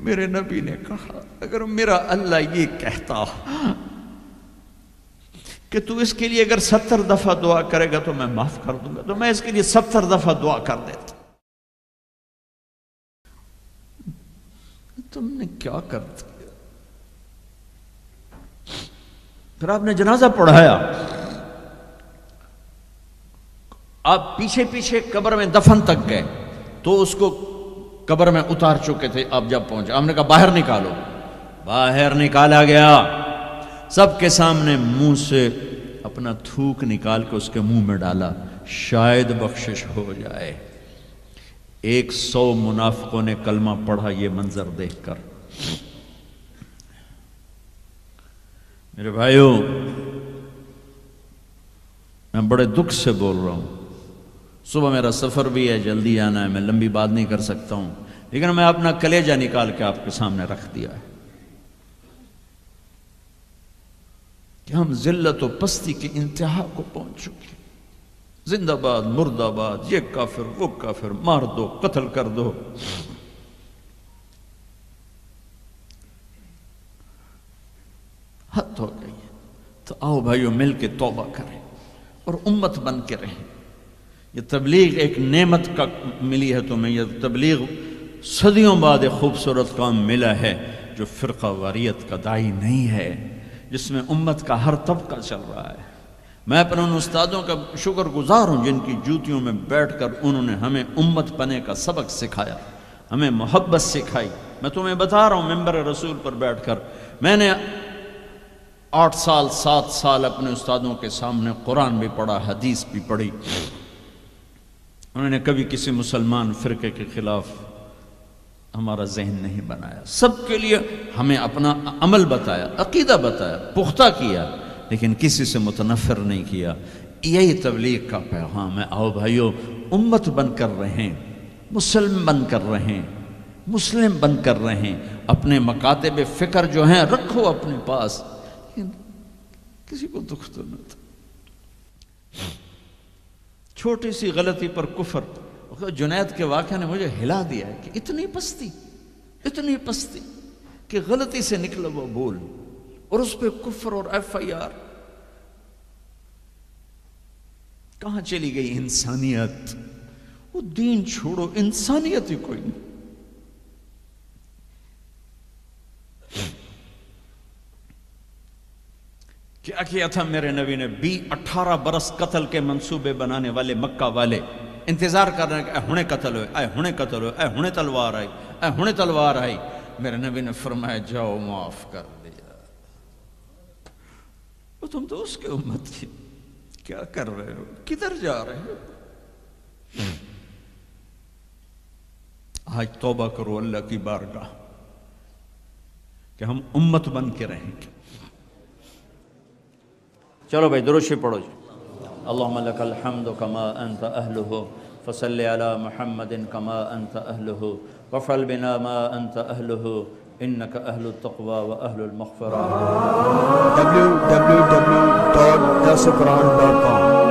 میرے نبی نے کہا اگر میرا اللہ یہ کہتا کہ تو اس کے لیے اگر 70 دفعہ دعا کرے گا تو میں معاف کر دوں گا، تو میں اس کے لیے 70 دفعہ دعا کر دیتا۔ تم نے کیا کر دیا؟ پھر آپ نے جنازہ پڑھایا، آپ پیچھے پیچھے قبر میں دفن تک گئے تو اس کو قبر میں اتار چکے تھے، آپ جب پہنچے آپ نے کہا باہر نکالو، باہر نکالا گیا، سب کے سامنے منہ سے اپنا تھوک نکال کے اس کے منہ میں ڈالا، شاید بخشش ہو جائے۔ 100 منافقوں نے کلمہ پڑھا یہ منظر دیکھ کر۔ میرے بھائیوں میں بڑے دکھ سے بول رہا ہوں، صبح میرا سفر بھی ہے، جلدی آنا ہے، میں لمبی بات نہیں کر سکتا ہوں، لیکن میں اپنا کلیجہ نکال کے آپ کے سامنے رکھ دیا ہے کہ ہم ذلت و پستی کی انتہا کو پہنچ چکے۔ زندہ باد مردہ باد، یہ کافر وہ کافر، مار دو قتل کر دو۔ حد ہو گئی ہے، تو آؤ بھائیو مل کے توبہ کریں اور امت بن کے رہیں۔ یہ تبلیغ ایک نعمت کا ملی ہے تمہیں، یہ تبلیغ صدیوں بعد ایک خوبصورت کام ملا ہے جو فرقہ واریت کا داعی نہیں ہے، جس میں امت کا ہر طبقہ چل رہا ہے۔ میں اپنے ان استادوں کا شکر گزار ہوں جن کی جوتیوں میں بیٹھ کر انہوں نے ہمیں امت بنے کا سبق سکھایا، ہمیں محبت سکھائی۔ میں تمہیں بتا رہا ہوں ممبر رسول پر بیٹھ کر، میں نے 8 سال 7 سال اپنے استادوں کے سامنے قرآن بھی پڑھا، حدیث بھی پڑھی۔ انہوں نے کبھی کسی مسلمان فرقے کے خلاف ہمارا ذہن نہیں بنایا، سب کے لیے ہمیں اپنا عمل بتایا، عقیدہ بتایا، پختہ کیا، لیکن کسی سے متنفر نہیں کیا۔ یہی تبلیغ کا پیغام ہے۔ آؤ بھائیو، امت بن کر رہیں، مسلم بن کر رہیں، مسلم بن کر رہیں، اپنے مکاتب فکر جو ہیں رکھو اپنے پاس، کسی کو دکھ تو نہ تھا۔ چھوٹی سی غلطی پر کفر۔ جنید کے واقعہ نے مجھے ہلا دیا ہے کہ اتنی پستی کہ غلطی سے نکلا وہ بول، اور اس پہ کفر اور FIR۔ کہاں چلی گئی انسانیت؟ وہ دین چھوڑو، انسانیت ہی کوئی نہیں۔ کیا کیا تھا میرے نبی نے؟ 18 برس قتل کے منصوبے بنانے والے مکہ والے انتظار کر رہے ہیں کہ اے ہنے قتل ہوئے، اے ہنے قتل ہوئے، اے ہنے تلوار آئی، اے ہنے تلوار آئی۔ میرے نبی نے فرمایا جاؤ معاف کر دیا۔ وہ تم تو اس کے امت کی، کیا کر رہے ہو؟ کدھر جا رہے ہو؟ آج توبہ کرو اللہ کی بارگاہ کہ ہم امت بن کے رہیں گے۔ چلو بھائی درود شریف پڑھو جی۔ اللہم لک الحمد کما انت اہلہ فصلی علی محمد کما انت اہلہ وفعل بنا ما انت اہلہ انک اہل التقوی و اہل المغفرہ۔ www.thequran.com